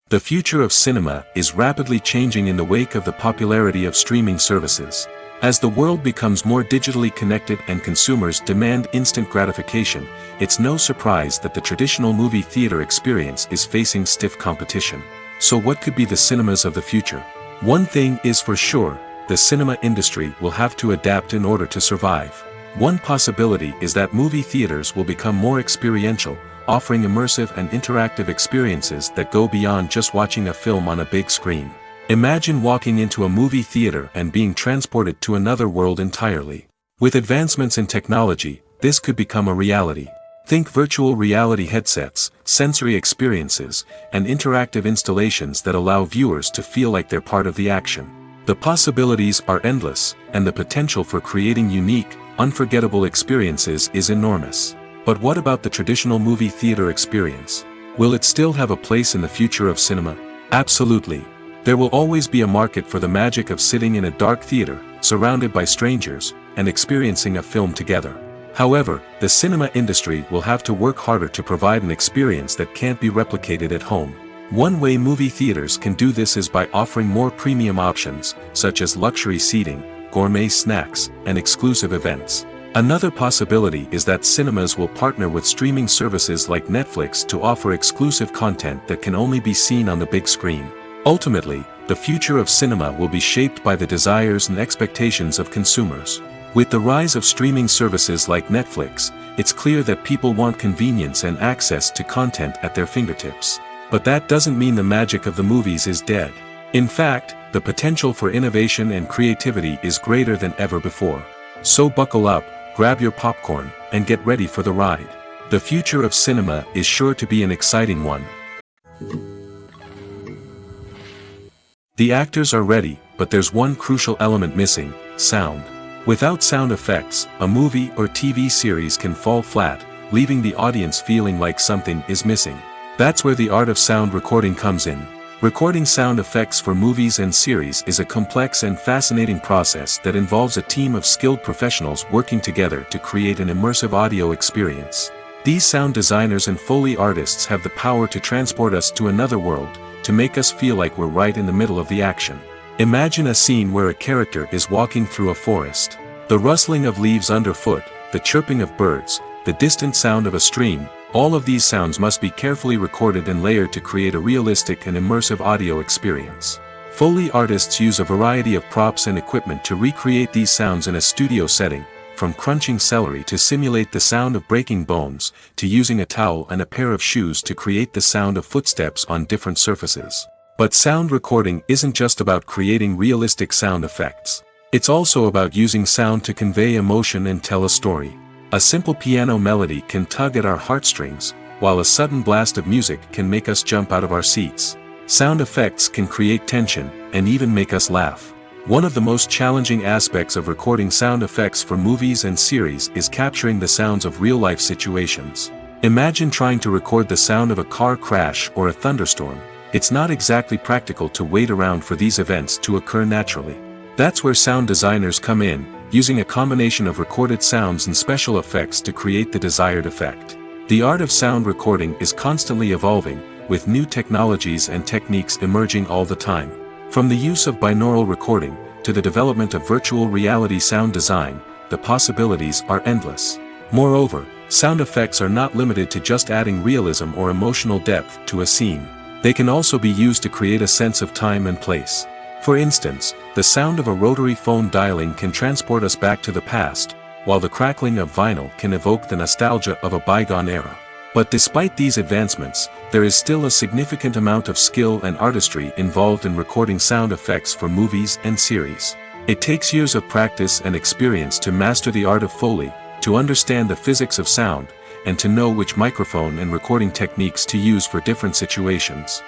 The future of cinema is rapidly changing in the wake of the popularity of streaming services. As the world becomes more digitally connected and consumers demand instant gratification, it's no surprise that the traditional movie theater experience is facing stiff competition. So what could be the cinemas of the future? One thing is for sure, the cinema industry will have to adapt in order to survive. One possibility is that movie theaters will become more experiential, offering immersive and interactive experiences that go beyond just watching a film on a big screen. Imagine walking into a movie theater and being transported to another world entirely. With advancements in technology, this could become a reality. Think virtual reality headsets, sensory experiences, and interactive installations that allow viewers to feel like they're part of the action. The possibilities are endless, and the potential for creating unique, unforgettable experiences is enormous. But what about the traditional movie theater experience? Will it still have a place in the future of cinema? Absolutely. There will always be a market for the magic of sitting in a dark theater, surrounded by strangers, and experiencing a film together. However, the cinema industry will have to work harder to provide an experience that can't be replicated at home. One way movie theaters can do this is by offering more premium options, such as luxury seating, gourmet snacks, and exclusive events. Another possibility is that cinemas will partner with streaming services like Netflix to offer exclusive content that can only be seen on the big screen. Ultimately, the future of cinema will be shaped by the desires and expectations of consumers. With the rise of streaming services like Netflix, it's clear that people want convenience and access to content at their fingertips. But that doesn't mean the magic of the movies is dead. In fact, the potential for innovation and creativity is greater than ever before. So buckle up, grab your popcorn, and get ready for the ride. The future of cinema is sure to be an exciting one. The actors are ready, but there's one crucial element missing: sound. Without sound effects, a movie or TV series can fall flat, leaving the audience feeling like something is missing. That's where the art of sound recording comes in. Recording sound effects for movies and series is a complex and fascinating process that involves a team of skilled professionals working together to create an immersive audio experience. These sound designers and Foley artists have the power to transport us to another world, to make us feel like we're right in the middle of the action. Imagine a scene where a character is walking through a forest. The rustling of leaves underfoot, the chirping of birds, the distant sound of a stream, all of these sounds must be carefully recorded and layered to create a realistic and immersive audio experience. Foley artists use a variety of props and equipment to recreate these sounds in a studio setting, from crunching celery to simulate the sound of breaking bones, to using a towel and a pair of shoes to create the sound of footsteps on different surfaces. But sound recording isn't just about creating realistic sound effects. It's also about using sound to convey emotion and tell a story. A simple piano melody can tug at our heartstrings, while a sudden blast of music can make us jump out of our seats. Sound effects can create tension, and even make us laugh. One of the most challenging aspects of recording sound effects for movies and series is capturing the sounds of real-life situations. Imagine trying to record the sound of a car crash or a thunderstorm. It's not exactly practical to wait around for these events to occur naturally. That's where sound designers come in, using a combination of recorded sounds and special effects to create the desired effect. The art of sound recording is constantly evolving, with new technologies and techniques emerging all the time. From the use of binaural recording, to the development of virtual reality sound design, the possibilities are endless. Moreover, sound effects are not limited to just adding realism or emotional depth to a scene. They can also be used to create a sense of time and place. For instance, the sound of a rotary phone dialing can transport us back to the past, while the crackling of vinyl can evoke the nostalgia of a bygone era. But despite these advancements, there is still a significant amount of skill and artistry involved in recording sound effects for movies and series. It takes years of practice and experience to master the art of Foley, to understand the physics of sound, and to know which microphone and recording techniques to use for different situations.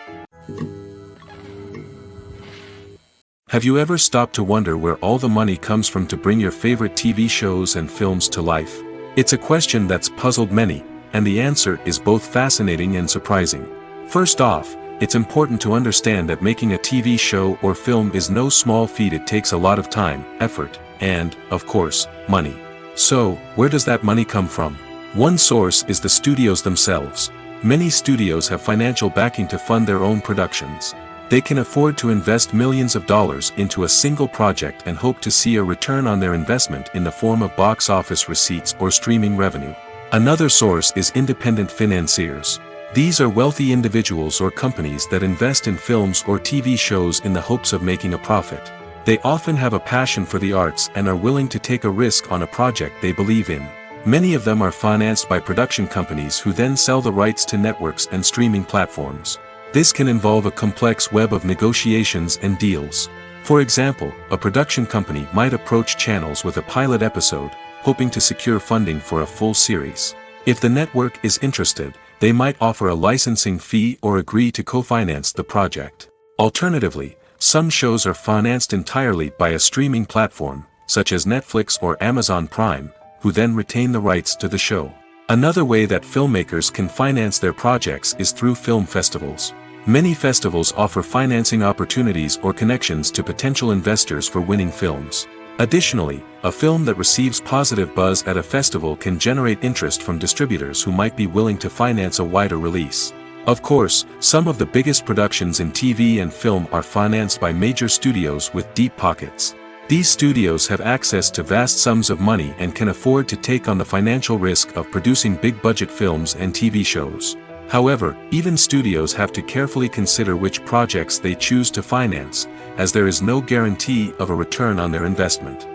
Have you ever stopped to wonder where all the money comes from to bring your favorite TV shows and films to life? It's a question that's puzzled many, and the answer is both fascinating and surprising. First off, It's important to understand that making a TV show or film is no small feat. It takes a lot of time, effort, and, of course, money. So, where does that money come from? One source is the studios themselves. Many studios have financial backing to fund their own productions. They can afford to invest millions of dollars into a single project and hope to see a return on their investment in the form of box office receipts or streaming revenue. Another source is independent financiers. These are wealthy individuals or companies that invest in films or TV shows in the hopes of making a profit. They often have a passion for the arts and are willing to take a risk on a project they believe in. Many of them are financed by production companies who then sell the rights to networks and streaming platforms. This can involve a complex web of negotiations and deals. For example, a production company might approach channels with a pilot episode, hoping to secure funding for a full series. If the network is interested, they might offer a licensing fee or agree to co-finance the project. Alternatively, some shows are financed entirely by a streaming platform, such as Netflix or Amazon Prime, who then retain the rights to the show. Another way that filmmakers can finance their projects is through film festivals. Many festivals offer financing opportunities or connections to potential investors for winning films. Additionally, a film that receives positive buzz at a festival can generate interest from distributors who might be willing to finance a wider release. Of course, some of the biggest productions in TV and film are financed by major studios with deep pockets. These studios have access to vast sums of money and can afford to take on the financial risk of producing big-budget films and TV shows. However, even studios have to carefully consider which projects they choose to finance, as there is no guarantee of a return on their investment.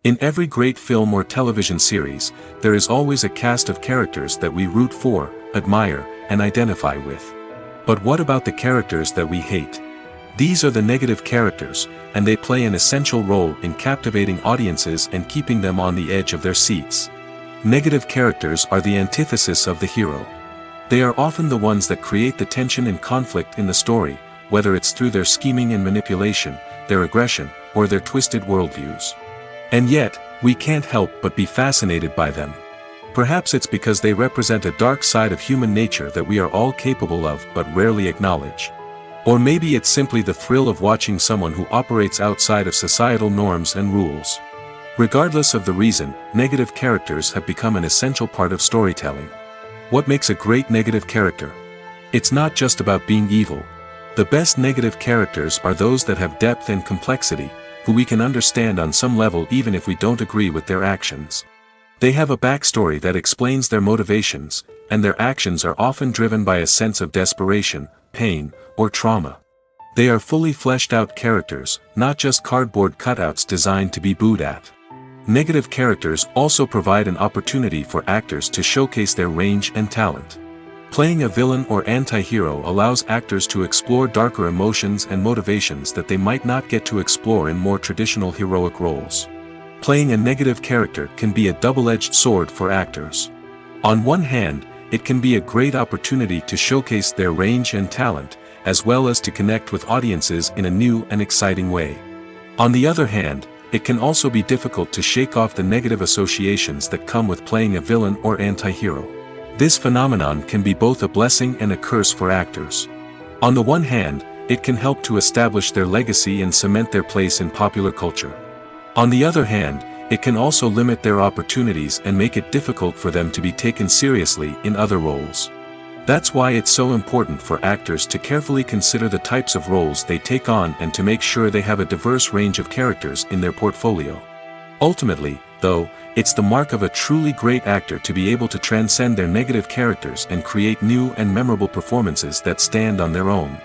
In every great film or television series, there is always a cast of characters that we root for, admire, and identify with. But what about the characters that we hate? These are the negative characters, and they play an essential role in captivating audiences and keeping them on the edge of their seats. Negative characters are the antithesis of the hero. They are often the ones that create the tension and conflict in the story, whether it's through their scheming and manipulation, their aggression, or their twisted worldviews. And yet, we can't help but be fascinated by them. Perhaps it's because they represent a dark side of human nature that we are all capable of but rarely acknowledge. Or maybe it's simply the thrill of watching someone who operates outside of societal norms and rules. Regardless of the reason, negative characters have become an essential part of storytelling. What makes a great negative character? It's not just about being evil. The best negative characters are those that have depth and complexity, who we can understand on some level even if we don't agree with their actions. They have a backstory that explains their motivations, and their actions are often driven by a sense of desperation, pain, or trauma. They are fully fleshed out characters, not just cardboard cutouts designed to be booed at. Negative characters also provide an opportunity for actors to showcase their range and talent. Playing a villain or anti-hero allows actors to explore darker emotions and motivations that they might not get to explore in more traditional heroic roles. Playing a negative character can be a double-edged sword for actors. On one hand, it can be a great opportunity to showcase their range and talent, as well as to connect with audiences in a new and exciting way. On the other hand, it can also be difficult to shake off the negative associations that come with playing a villain or anti-hero. This phenomenon can be both a blessing and a curse for actors. On the one hand, it can help to establish their legacy and cement their place in popular culture. On the other hand, it can also limit their opportunities and make it difficult for them to be taken seriously in other roles. That's why it's so important for actors to carefully consider the types of roles they take on and to make sure they have a diverse range of characters in their portfolio. Ultimately, though, it's the mark of a truly great actor to be able to transcend their negative characters and create new and memorable performances that stand on their own.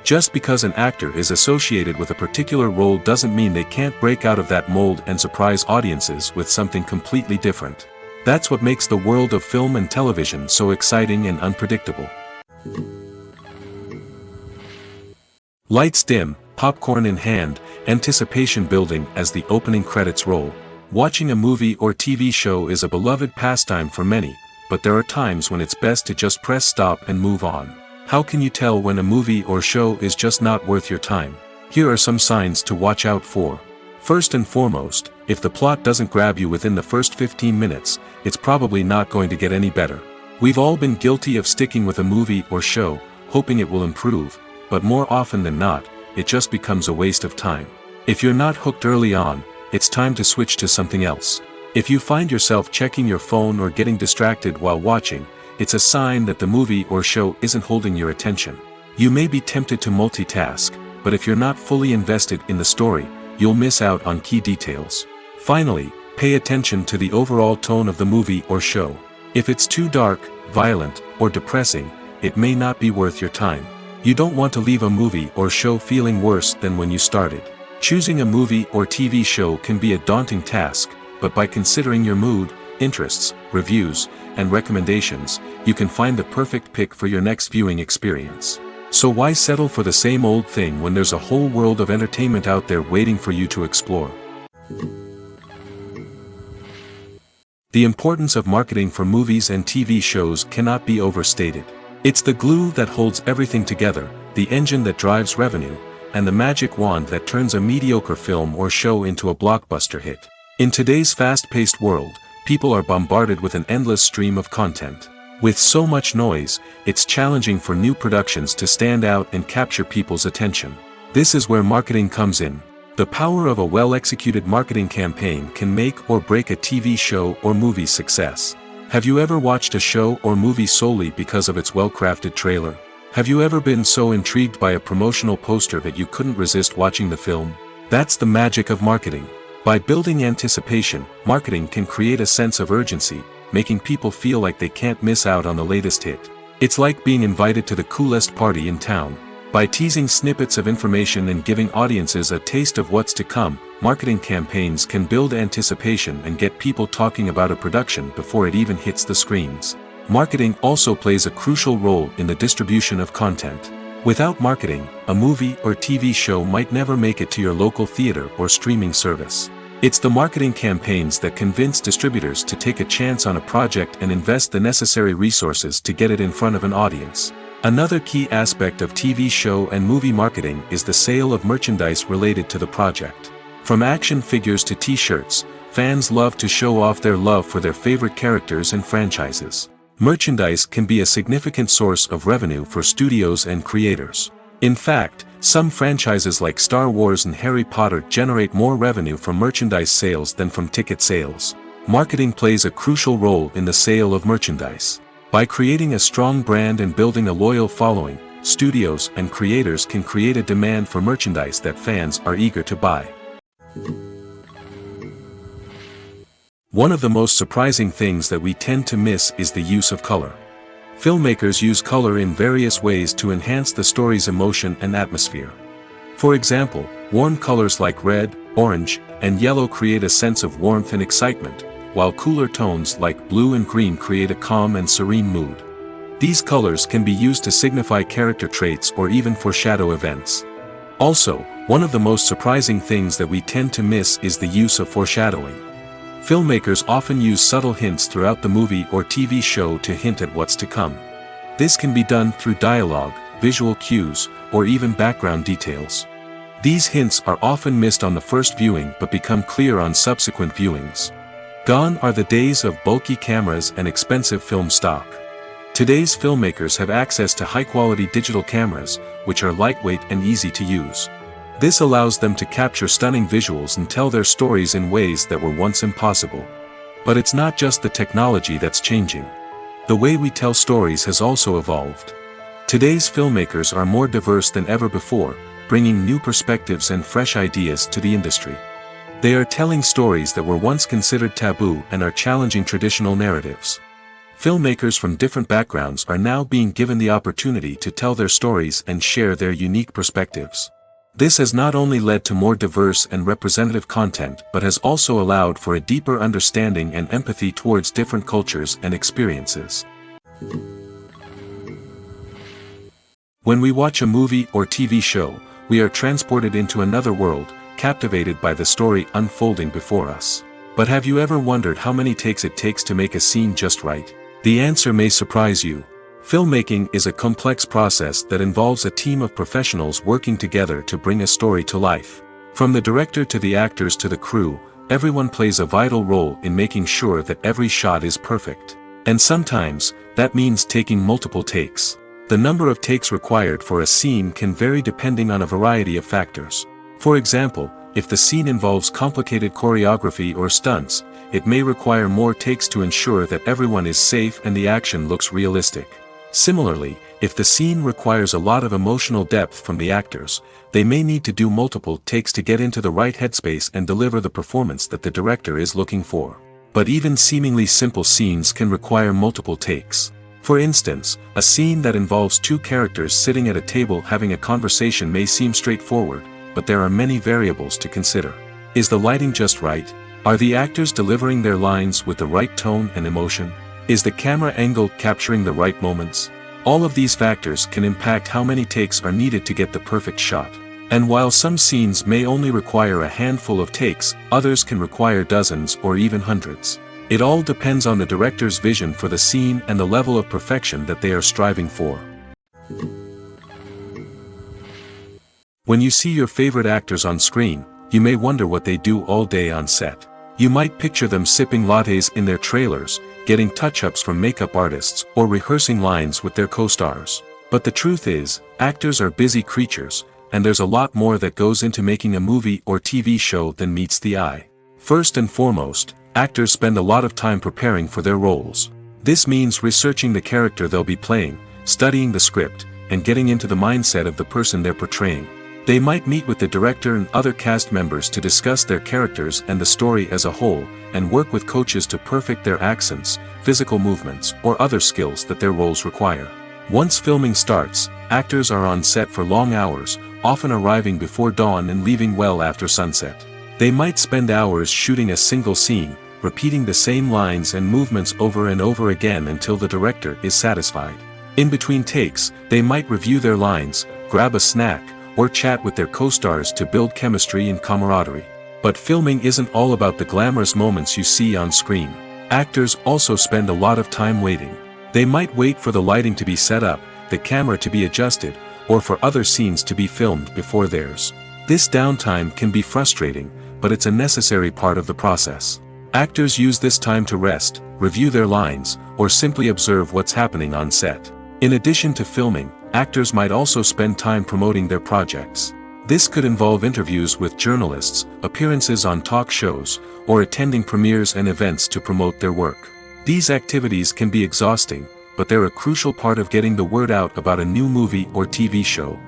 Just because an actor is associated with a particular role doesn't mean they can't break out of that mold and surprise audiences with something completely different. That's what makes the world of film and television so exciting and unpredictable. Lights dim, popcorn in hand, anticipation building as the opening credits roll. Watching a movie or TV show is a beloved pastime for many, but there are times when it's best to just press stop and move on. How can you tell when a movie or show is just not worth your time? Here are some signs to watch out for. First and foremost, if the plot doesn't grab you within the first 15 minutes, it's probably not going to get any better. We've all been guilty of sticking with a movie or show, hoping it will improve, but more often than not, it just becomes a waste of time. If you're not hooked early on, it's time to switch to something else. If you find yourself checking your phone or getting distracted while watching, it's a sign that the movie or show isn't holding your attention. You may be tempted to multitask, but if you're not fully invested in the story, you'll miss out on key details. Finally, pay attention to the overall tone of the movie or show. If it's too dark, violent, or depressing, it may not be worth your time. You don't want to leave a movie or show feeling worse than when you started. Choosing a movie or TV show can be a daunting task, but by considering your mood, interests, reviews, and recommendations, you can find the perfect pick for your next viewing experience. So why settle for the same old thing when there's a whole world of entertainment out there waiting for you to explore? The importance of marketing for movies and TV shows cannot be overstated. It's the glue that holds everything together, the engine that drives revenue, and the magic wand that turns a mediocre film or show into a blockbuster hit. In today's fast-paced world, people are bombarded with an endless stream of content. With so much noise, it's challenging for new productions to stand out and capture people's attention. This is where marketing comes in. The power of a well-executed marketing campaign can make or break a TV show or movie's success. Have you ever watched a show or movie solely because of its well-crafted trailer? Have you ever been so intrigued by a promotional poster that you couldn't resist watching the film? That's the magic of marketing. By building anticipation, marketing can create a sense of urgency, making people feel like they can't miss out on the latest hit. It's like being invited to the coolest party in town. By teasing snippets of information and giving audiences a taste of what's to come, marketing campaigns can build anticipation and get people talking about a production before it even hits the screens. Marketing also plays a crucial role in the distribution of content. Without marketing, a movie or TV show might never make it to your local theater or streaming service. It's the marketing campaigns that convince distributors to take a chance on a project and invest the necessary resources to get it in front of an audience. Another key aspect of TV show and movie marketing is the sale of merchandise related to the project. From action figures to t-shirts, fans love to show off their love for their favorite characters and franchises. Merchandise can be a significant source of revenue for studios and creators. In fact, some franchises like Star Wars and Harry Potter generate more revenue from merchandise sales than from ticket sales. Marketing plays a crucial role in the sale of merchandise. By creating a strong brand and building a loyal following, studios and creators can create a demand for merchandise that fans are eager to buy. One of the most surprising things that we tend to miss is the use of color. Filmmakers use color in various ways to enhance the story's emotion and atmosphere. For example, warm colors like red, orange, and yellow create a sense of warmth and excitement, while cooler tones like blue and green create a calm and serene mood. These colors can be used to signify character traits or even foreshadow events. Also, one of the most surprising things that we tend to miss is the use of foreshadowing. Filmmakers often use subtle hints throughout the movie or TV show to hint at what's to come. This can be done through dialogue, visual cues, or even background details. These hints are often missed on the first viewing but become clear on subsequent viewings. Gone are the days of bulky cameras and expensive film stock. Today's filmmakers have access to high-quality digital cameras, which are lightweight and easy to use. This allows them to capture stunning visuals and tell their stories in ways that were once impossible. But it's not just the technology that's changing. The way we tell stories has also evolved. Today's filmmakers are more diverse than ever before, bringing new perspectives and fresh ideas to the industry. They are telling stories that were once considered taboo and are challenging traditional narratives. Filmmakers from different backgrounds are now being given the opportunity to tell their stories and share their unique perspectives. This has not only led to more diverse and representative content but has also allowed for a deeper understanding and empathy towards different cultures and experiences. When we watch a movie or TV show, we are transported into another world, captivated by the story unfolding before us. But have you ever wondered how many takes it takes to make a scene just right? The answer may surprise you. Filmmaking is a complex process that involves a team of professionals working together to bring a story to life. From the director to the actors to the crew, everyone plays a vital role in making sure that every shot is perfect. And sometimes, that means taking multiple takes. The number of takes required for a scene can vary depending on a variety of factors. For example, if the scene involves complicated choreography or stunts, it may require more takes to ensure that everyone is safe and the action looks realistic. Similarly, if the scene requires a lot of emotional depth from the actors, they may need to do multiple takes to get into the right headspace and deliver the performance that the director is looking for. But even seemingly simple scenes can require multiple takes. For instance, a scene that involves two characters sitting at a table having a conversation may seem straightforward, but there are many variables to consider. Is the lighting just right? Are the actors delivering their lines with the right tone and emotion? Is the camera angle capturing the right moments? All of these factors can impact how many takes are needed to get the perfect shot. And while some scenes may only require a handful of takes, others can require dozens or even hundreds. It all depends on the director's vision for the scene and the level of perfection that they are striving for. When you see your favorite actors on screen, you may wonder what they do all day on set. You might picture them sipping lattes in their trailers, getting touch-ups from makeup artists, or rehearsing lines with their co-stars. But the truth is, actors are busy creatures, and there's a lot more that goes into making a movie or TV show than meets the eye. First and foremost, actors spend a lot of time preparing for their roles. This means researching the character they'll be playing, studying the script, and getting into the mindset of the person they're portraying. They might meet with the director and other cast members to discuss their characters and the story as a whole, and work with coaches to perfect their accents, physical movements, or other skills that their roles require. Once filming starts, actors are on set for long hours, often arriving before dawn and leaving well after sunset. They might spend hours shooting a single scene, repeating the same lines and movements over and over again until the director is satisfied. In between takes, they might review their lines, grab a snack, or chat with their co-stars to build chemistry and camaraderie. But filming isn't all about the glamorous moments you see on screen. Actors also spend a lot of time waiting. They might wait for the lighting to be set up, the camera to be adjusted, or for other scenes to be filmed before theirs. This downtime can be frustrating, but it's a necessary part of the process. Actors use this time to rest, review their lines, or simply observe what's happening on set. In addition to filming, actors might also spend time promoting their projects. This could involve interviews with journalists, appearances on talk shows, or attending premieres and events to promote their work. These activities can be exhausting, but they're a crucial part of getting the word out about a new movie or TV show.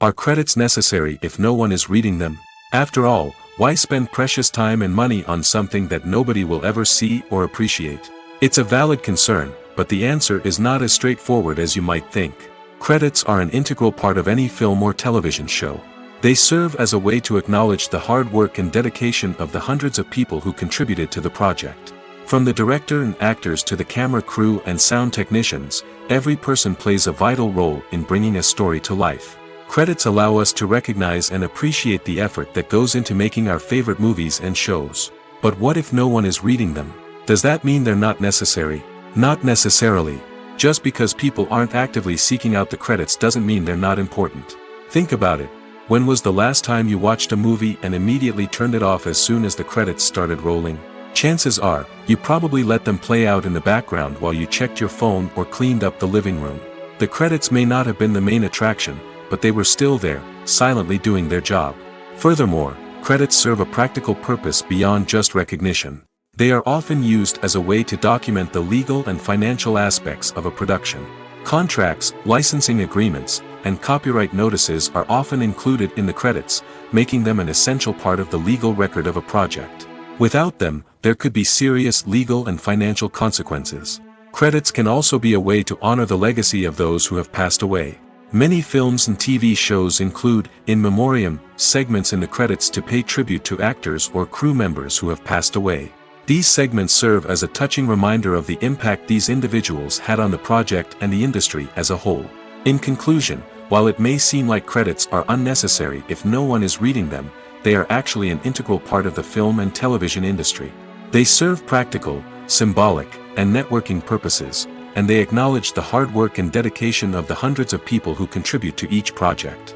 Are credits necessary if no one is reading them? After all, why spend precious time and money on something that nobody will ever see or appreciate? It's a valid concern, but the answer is not as straightforward as you might think. Credits are an integral part of any film or television show. They serve as a way to acknowledge the hard work and dedication of the hundreds of people who contributed to the project. From the director and actors to the camera crew and sound technicians, every person plays a vital role in bringing a story to life. Credits allow us to recognize and appreciate the effort that goes into making our favorite movies and shows. But what if no one is reading them? Does that mean they're not necessary? Not necessarily. Just because people aren't actively seeking out the credits doesn't mean they're not important. Think about it. When was the last time you watched a movie and immediately turned it off as soon as the credits started rolling? Chances are, you probably let them play out in the background while you checked your phone or cleaned up the living room. The credits may not have been the main attraction, but they were still there, silently doing their job. Furthermore, credits serve a practical purpose beyond just recognition. They are often used as a way to document the legal and financial aspects of a production. Contracts, licensing agreements, and copyright notices are often included in the credits, making them an essential part of the legal record of a project. Without them, there could be serious legal and financial consequences. Credits can also be a way to honor the legacy of those who have passed away. Many films and TV shows include, in memoriam, segments in the credits to pay tribute to actors or crew members who have passed away. These segments serve as a touching reminder of the impact these individuals had on the project and the industry as a whole. In conclusion, while it may seem like credits are unnecessary if no one is reading them, they are actually an integral part of the film and television industry. They serve practical, symbolic, and networking purposes, and they acknowledge the hard work and dedication of the hundreds of people who contribute to each project.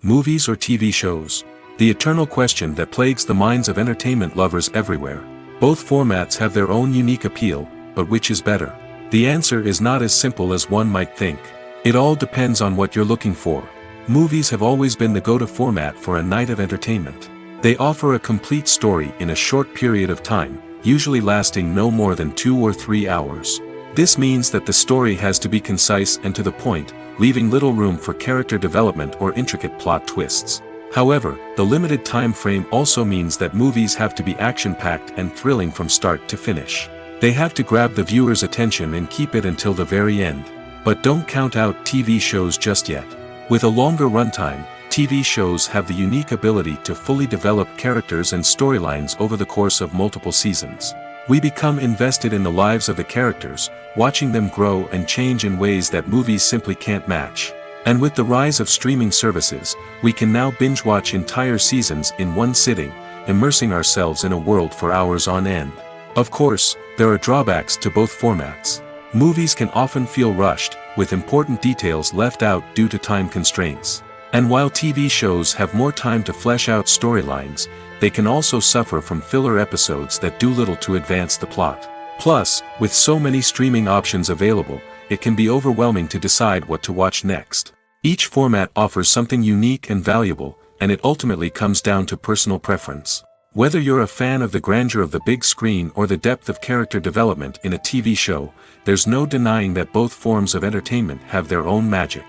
Movies or TV shows? The eternal question that plagues the minds of entertainment lovers everywhere. Both formats have their own unique appeal, but which is better? The answer is not as simple as one might think. It all depends on what you're looking for. Movies have always been the go-to format for a night of entertainment. They offer a complete story in a short period of time, usually lasting no more than 2 or 3 hours. This means that the story has to be concise and to the point, leaving little room for character development or intricate plot twists. However, the limited time frame also means that movies have to be action-packed and thrilling from start to finish. They have to grab the viewer's attention and keep it until the very end. But don't count out TV shows just yet. With a longer runtime, TV shows have the unique ability to fully develop characters and storylines over the course of multiple seasons. We become invested in the lives of the characters, watching them grow and change in ways that movies simply can't match. And with the rise of streaming services, we can now binge-watch entire seasons in one sitting, immersing ourselves in a world for hours on end. Of course, there are drawbacks to both formats. Movies can often feel rushed, with important details left out due to time constraints. And while TV shows have more time to flesh out storylines, they can also suffer from filler episodes that do little to advance the plot. Plus, with so many streaming options available, it can be overwhelming to decide what to watch next. Each format offers something unique and valuable, and it ultimately comes down to personal preference. Whether you're a fan of the grandeur of the big screen or the depth of character development in a TV show, there's no denying that both forms of entertainment have their own magic.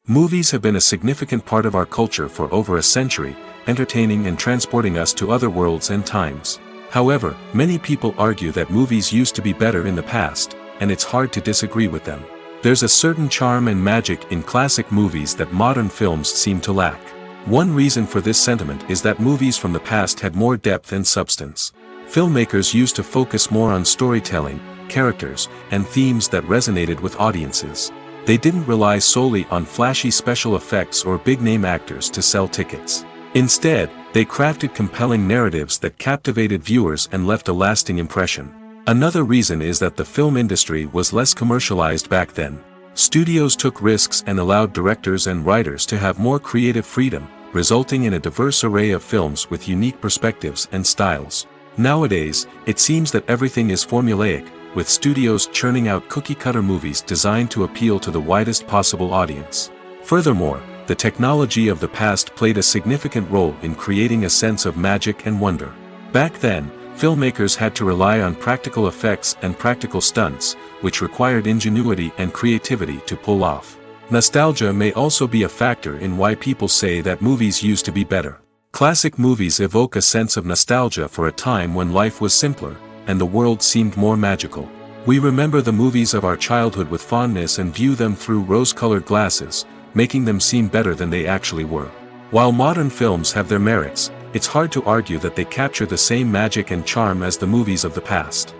Movies have been a significant part of our culture for over a century, entertaining and transporting us to other worlds and times. However, many people argue that movies used to be better in the past, and it's hard to disagree with them. There's a certain charm and magic in classic movies that modern films seem to lack. One reason for this sentiment is that movies from the past had more depth and substance. Filmmakers used to focus more on storytelling, characters, and themes that resonated with audiences. They didn't rely solely on flashy special effects or big-name actors to sell tickets. Instead, they crafted compelling narratives that captivated viewers and left a lasting impression. Another reason is that the film industry was less commercialized back then. Studios took risks and allowed directors and writers to have more creative freedom, resulting in a diverse array of films with unique perspectives and styles. Nowadays, it seems that everything is formulaic, with studios churning out cookie-cutter movies designed to appeal to the widest possible audience. Furthermore, the technology of the past played a significant role in creating a sense of magic and wonder. Back then, filmmakers had to rely on practical effects and practical stunts, which required ingenuity and creativity to pull off. Nostalgia may also be a factor in why people say that movies used to be better. Classic movies evoke a sense of nostalgia for a time when life was simpler, and the world seemed more magical. We remember the movies of our childhood with fondness and view them through rose-colored glasses, making them seem better than they actually were. While modern films have their merits, it's hard to argue that they capture the same magic and charm as the movies of the past.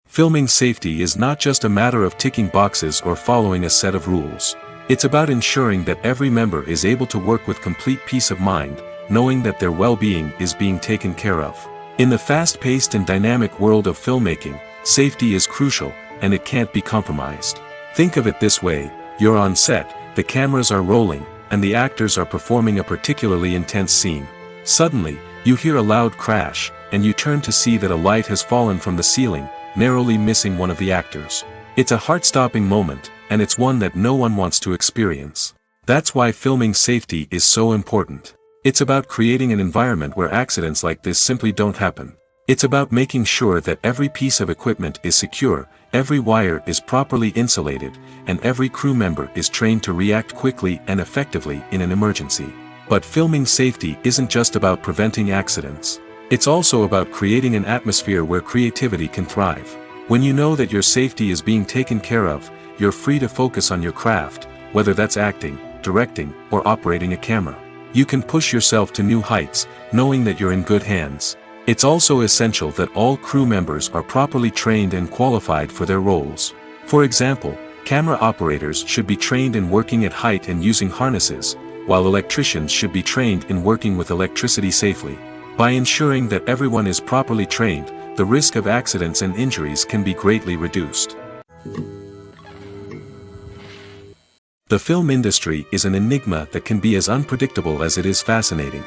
Filming safety is not just a matter of ticking boxes or following a set of rules. It's about ensuring that every member is able to work with complete peace of mind, knowing that their well-being is being taken care of. In the fast-paced and dynamic world of filmmaking, safety is crucial, and it can't be compromised. Think of it this way: you're on set, the cameras are rolling, and the actors are performing a particularly intense scene. Suddenly, you hear a loud crash, and you turn to see that a light has fallen from the ceiling, narrowly missing one of the actors. It's a heart-stopping moment, and it's one that no one wants to experience. That's why filming safety is so important. It's about creating an environment where accidents like this simply don't happen. It's about making sure that every piece of equipment is secure, every wire is properly insulated, and every crew member is trained to react quickly and effectively in an emergency. But filming safety isn't just about preventing accidents. It's also about creating an atmosphere where creativity can thrive. When you know that your safety is being taken care of, you're free to focus on your craft, whether that's acting, directing, or operating a camera. You can push yourself to new heights, knowing that you're in good hands. It's also essential that all crew members are properly trained and qualified for their roles. For example, camera operators should be trained in working at height and using harnesses, while electricians should be trained in working with electricity safely. By ensuring that everyone is properly trained, the risk of accidents and injuries can be greatly reduced. The film industry is an enigma that can be as unpredictable as it is fascinating.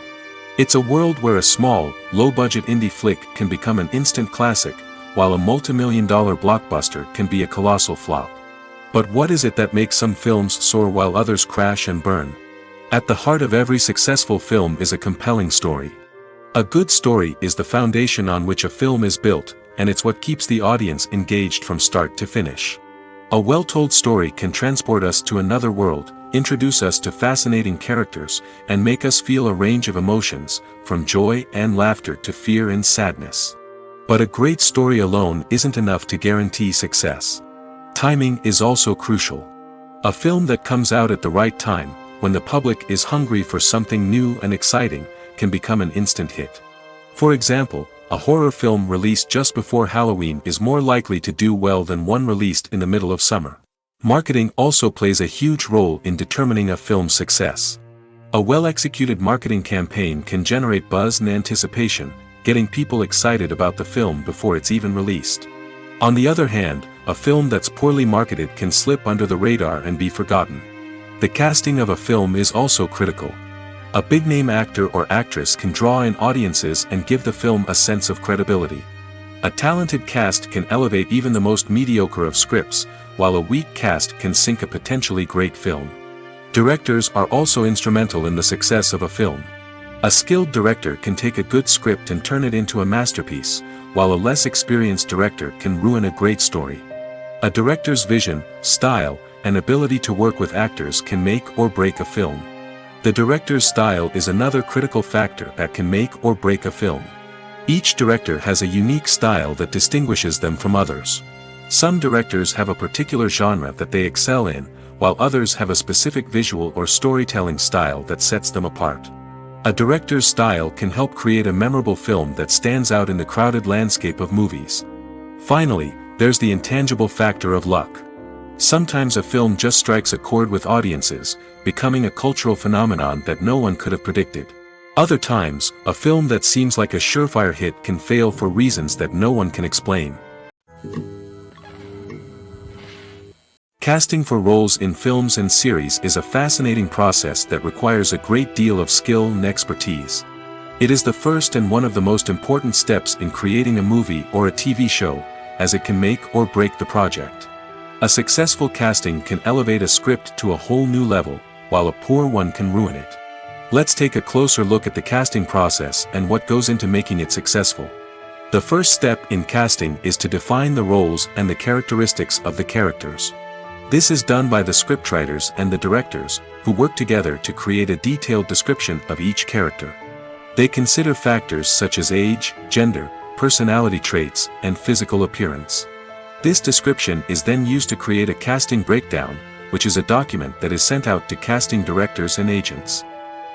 It's a world where a small, low-budget indie flick can become an instant classic, while a multi-million-dollar blockbuster can be a colossal flop. But what is it that makes some films soar while others crash and burn? At the heart of every successful film is a compelling story. A good story is the foundation on which a film is built, and it's what keeps the audience engaged from start to finish. A well-told story can transport us to another world, introduce us to fascinating characters, and make us feel a range of emotions, from joy and laughter to fear and sadness. But a great story alone isn't enough to guarantee success. Timing is also crucial. A film that comes out at the right time, when the public is hungry for something new and exciting, can become an instant hit. For example, a horror film released just before Halloween is more likely to do well than one released in the middle of summer. Marketing also plays a huge role in determining a film's success. A well-executed marketing campaign can generate buzz and anticipation, getting people excited about the film before it's even released. On the other hand, a film that's poorly marketed can slip under the radar and be forgotten. The casting of a film is also critical. A big-name actor or actress can draw in audiences and give the film a sense of credibility. A talented cast can elevate even the most mediocre of scripts, while a weak cast can sink a potentially great film. Directors are also instrumental in the success of a film. A skilled director can take a good script and turn it into a masterpiece, while a less experienced director can ruin a great story. A director's vision, style, and ability to work with actors can make or break a film. The director's style is another critical factor that can make or break a film. Each director has a unique style that distinguishes them from others. Some directors have a particular genre that they excel in, while others have a specific visual or storytelling style that sets them apart. A director's style can help create a memorable film that stands out in the crowded landscape of movies. Finally, there's the intangible factor of luck. Sometimes a film just strikes a chord with audiences, becoming a cultural phenomenon that no one could have predicted. Other times, a film that seems like a surefire hit can fail for reasons that no one can explain. Casting for roles in films and series is a fascinating process that requires a great deal of skill and expertise. It is the first and one of the most important steps in creating a movie or a TV show, as it can make or break the project. A successful casting can elevate a script to a whole new level, while a poor one can ruin it. Let's take a closer look at the casting process and what goes into making it successful. The first step in casting is to define the roles and the characteristics of the characters. This is done by the scriptwriters and the directors, who work together to create a detailed description of each character. They consider factors such as age, gender, personality traits, and physical appearance. This description is then used to create a casting breakdown, which is a document that is sent out to casting directors and agents.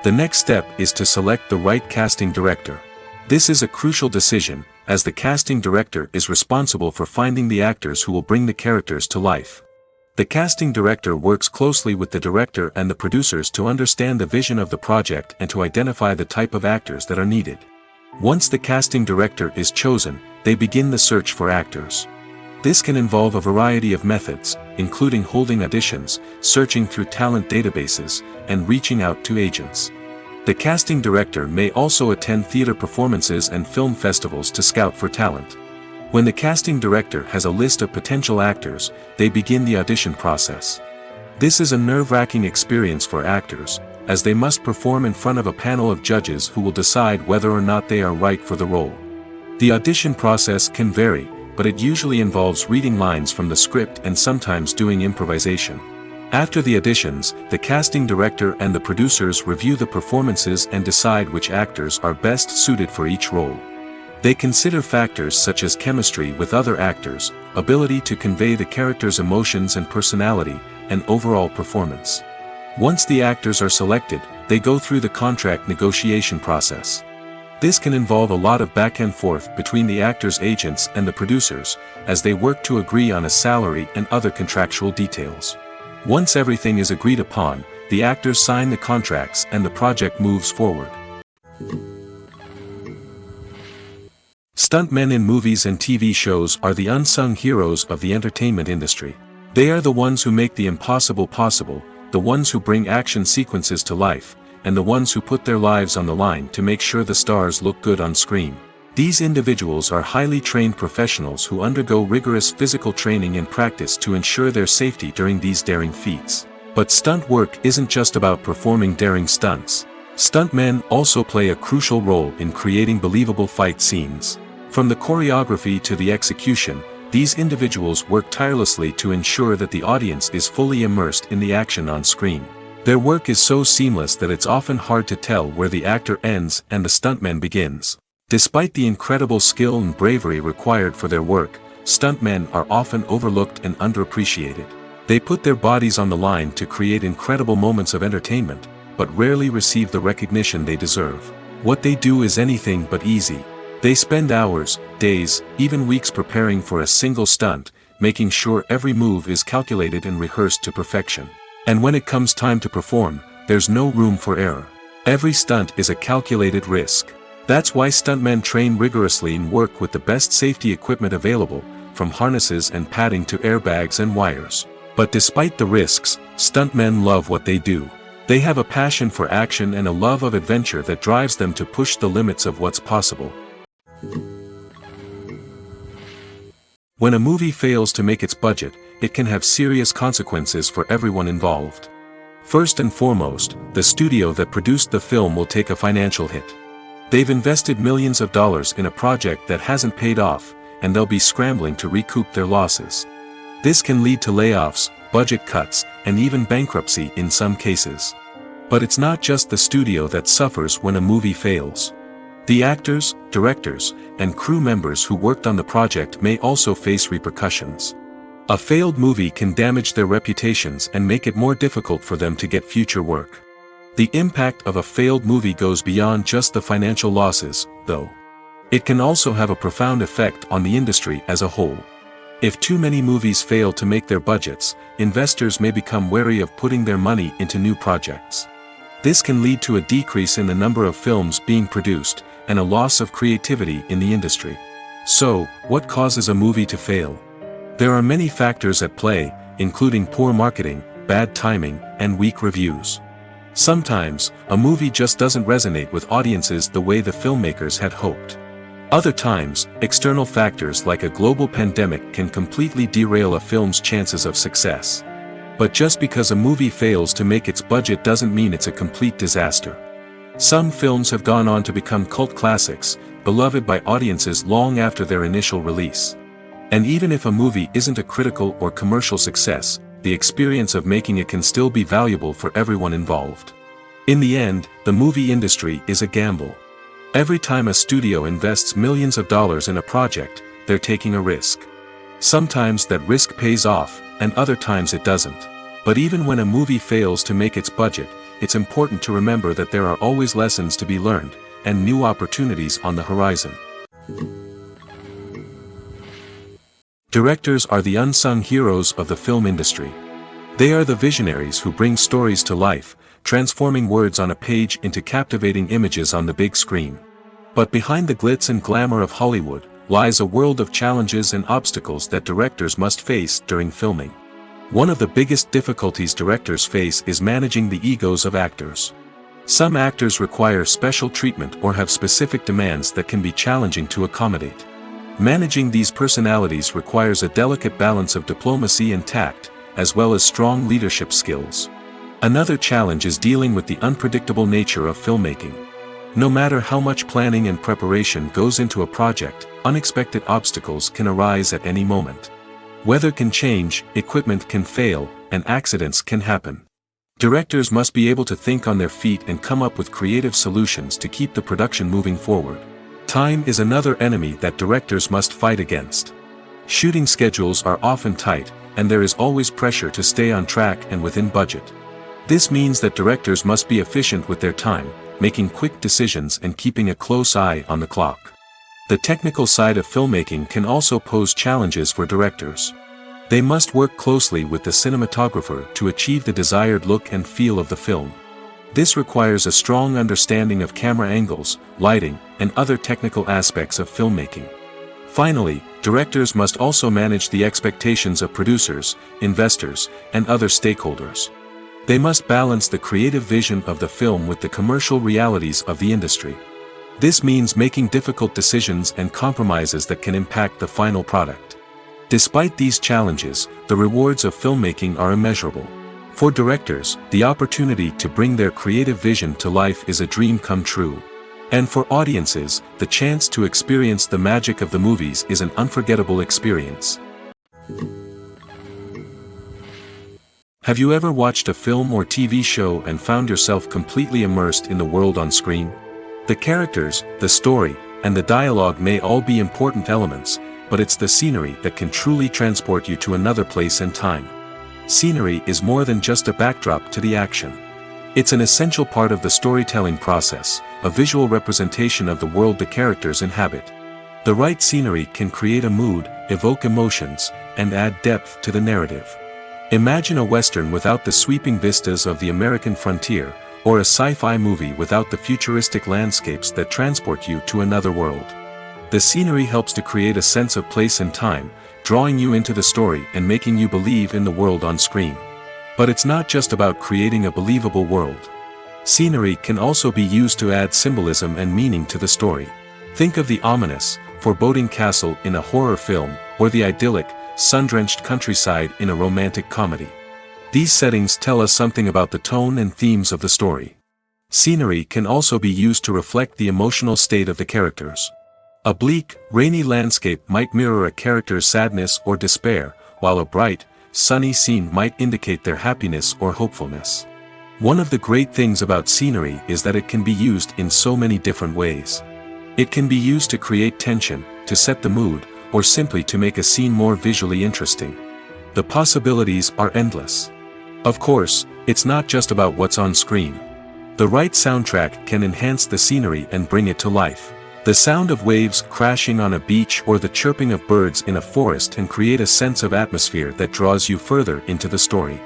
The next step is to select the right casting director. This is a crucial decision, as the casting director is responsible for finding the actors who will bring the characters to life. The casting director works closely with the director and the producers to understand the vision of the project and to identify the type of actors that are needed. Once the casting director is chosen, they begin the search for actors. This can involve a variety of methods, including holding auditions, searching through talent databases, and reaching out to agents. The casting director may also attend theater performances and film festivals to scout for talent. When the casting director has a list of potential actors, they begin the audition process. This is a nerve-wracking experience for actors, as they must perform in front of a panel of judges who will decide whether or not they are right for the role. The audition process can vary, but it usually involves reading lines from the script and sometimes doing improvisation. After the auditions, the casting director and the producers review the performances and decide which actors are best suited for each role. They consider factors such as chemistry with other actors, ability to convey the character's emotions and personality, and overall performance. Once the actors are selected, they go through the contract negotiation process. This can involve a lot of back and forth between the actors' agents and the producers, as they work to agree on a salary and other contractual details. Once everything is agreed upon, the actors sign the contracts and the project moves forward. Stuntmen in movies and TV shows are the unsung heroes of the entertainment industry. They are the ones who make the impossible possible, the ones who bring action sequences to life, and the ones who put their lives on the line to make sure the stars look good on screen. These individuals are highly trained professionals who undergo rigorous physical training and practice to ensure their safety during these daring feats. But stunt work isn't just about performing daring stunts. Stuntmen also play a crucial role in creating believable fight scenes. From the choreography to the execution, these individuals work tirelessly to ensure that the audience is fully immersed in the action on screen. Their work is so seamless that it's often hard to tell where the actor ends and the stuntman begins. Despite the incredible skill and bravery required for their work, stuntmen are often overlooked and underappreciated. They put their bodies on the line to create incredible moments of entertainment, but rarely receive the recognition they deserve. What they do is anything but easy. They spend hours, days, even weeks preparing for a single stunt, making sure every move is calculated and rehearsed to perfection. And when it comes time to perform, there's no room for error. Every stunt is a calculated risk. That's why stuntmen train rigorously and work with the best safety equipment available, from harnesses and padding to airbags and wires. But despite the risks, stuntmen love what they do. They have a passion for action and a love of adventure that drives them to push the limits of what's possible. When a movie fails to make its budget, it can have serious consequences for everyone involved. First and foremost, the studio that produced the film will take a financial hit. They've invested millions of dollars in a project that hasn't paid off, and they'll be scrambling to recoup their losses. This can lead to layoffs, budget cuts, and even bankruptcy in some cases. But it's not just the studio that suffers when a movie fails. The actors, directors, and crew members who worked on the project may also face repercussions. A failed movie can damage their reputations and make it more difficult for them to get future work. The impact of a failed movie goes beyond just the financial losses, though. It can also have a profound effect on the industry as a whole. If too many movies fail to make their budgets, investors may become wary of putting their money into new projects. This can lead to a decrease in the number of films being produced, and a loss of creativity in the industry. So, what causes a movie to fail? There are many factors at play, including poor marketing, bad timing, and weak reviews. Sometimes, a movie just doesn't resonate with audiences the way the filmmakers had hoped. Other times, external factors like a global pandemic can completely derail a film's chances of success. But just because a movie fails to make its budget doesn't mean it's a complete disaster. Some films have gone on to become cult classics, beloved by audiences long after their initial release. And even if a movie isn't a critical or commercial success, the experience of making it can still be valuable for everyone involved. In the end, the movie industry is a gamble. Every time a studio invests millions of dollars in a project, they're taking a risk. Sometimes that risk pays off, and other times it doesn't. But even when a movie fails to make its budget, it's important to remember that there are always lessons to be learned, and new opportunities on the horizon. Directors are the unsung heroes of the film industry. They are the visionaries who bring stories to life, transforming words on a page into captivating images on the big screen. But behind the glitz and glamour of Hollywood, lies a world of challenges and obstacles that directors must face during filming. One of the biggest difficulties directors face is managing the egos of actors. Some actors require special treatment or have specific demands that can be challenging to accommodate. Managing these personalities requires a delicate balance of diplomacy and tact, as well as strong leadership skills. Another challenge is dealing with the unpredictable nature of filmmaking. No matter how much planning and preparation goes into a project, unexpected obstacles can arise at any moment. Weather can change, equipment can fail, and accidents can happen. Directors must be able to think on their feet and come up with creative solutions to keep the production moving forward. Time is another enemy that directors must fight against. Shooting schedules are often tight, and there is always pressure to stay on track and within budget. This means that directors must be efficient with their time, making quick decisions and keeping a close eye on the clock. The technical side of filmmaking can also pose challenges for directors. They must work closely with the cinematographer to achieve the desired look and feel of the film. This requires a strong understanding of camera angles, lighting, and other technical aspects of filmmaking. Finally, directors must also manage the expectations of producers, investors, and other stakeholders. They must balance the creative vision of the film with the commercial realities of the industry. This means making difficult decisions and compromises that can impact the final product. Despite these challenges, the rewards of filmmaking are immeasurable. For directors, the opportunity to bring their creative vision to life is a dream come true. And for audiences, the chance to experience the magic of the movies is an unforgettable experience. Have you ever watched a film or TV show and found yourself completely immersed in the world on screen? The characters, the story, and the dialogue may all be important elements, but it's the scenery that can truly transport you to another place and time. Scenery is more than just a backdrop to the action. It's an essential part of the storytelling process, a visual representation of the world the characters inhabit. The right scenery can create a mood, evoke emotions, and add depth to the narrative. Imagine a Western without the sweeping vistas of the American frontier, or a sci-fi movie without the futuristic landscapes that transport you to another world. The scenery helps to create a sense of place and time, drawing you into the story and making you believe in the world on screen. But it's not just about creating a believable world. Scenery can also be used to add symbolism and meaning to the story. Think of the ominous, foreboding castle in a horror film, or the idyllic, sun-drenched countryside in a romantic comedy. These settings tell us something about the tone and themes of the story. Scenery can also be used to reflect the emotional state of the characters. A bleak, rainy landscape might mirror a character's sadness or despair, while a bright, sunny scene might indicate their happiness or hopefulness. One of the great things about scenery is that it can be used in so many different ways. It can be used to create tension, to set the mood, or simply to make a scene more visually interesting. The possibilities are endless. Of course, it's not just about what's on screen. The right soundtrack can enhance the scenery and bring it to life. The sound of waves crashing on a beach or the chirping of birds in a forest can create a sense of atmosphere that draws you further into the story.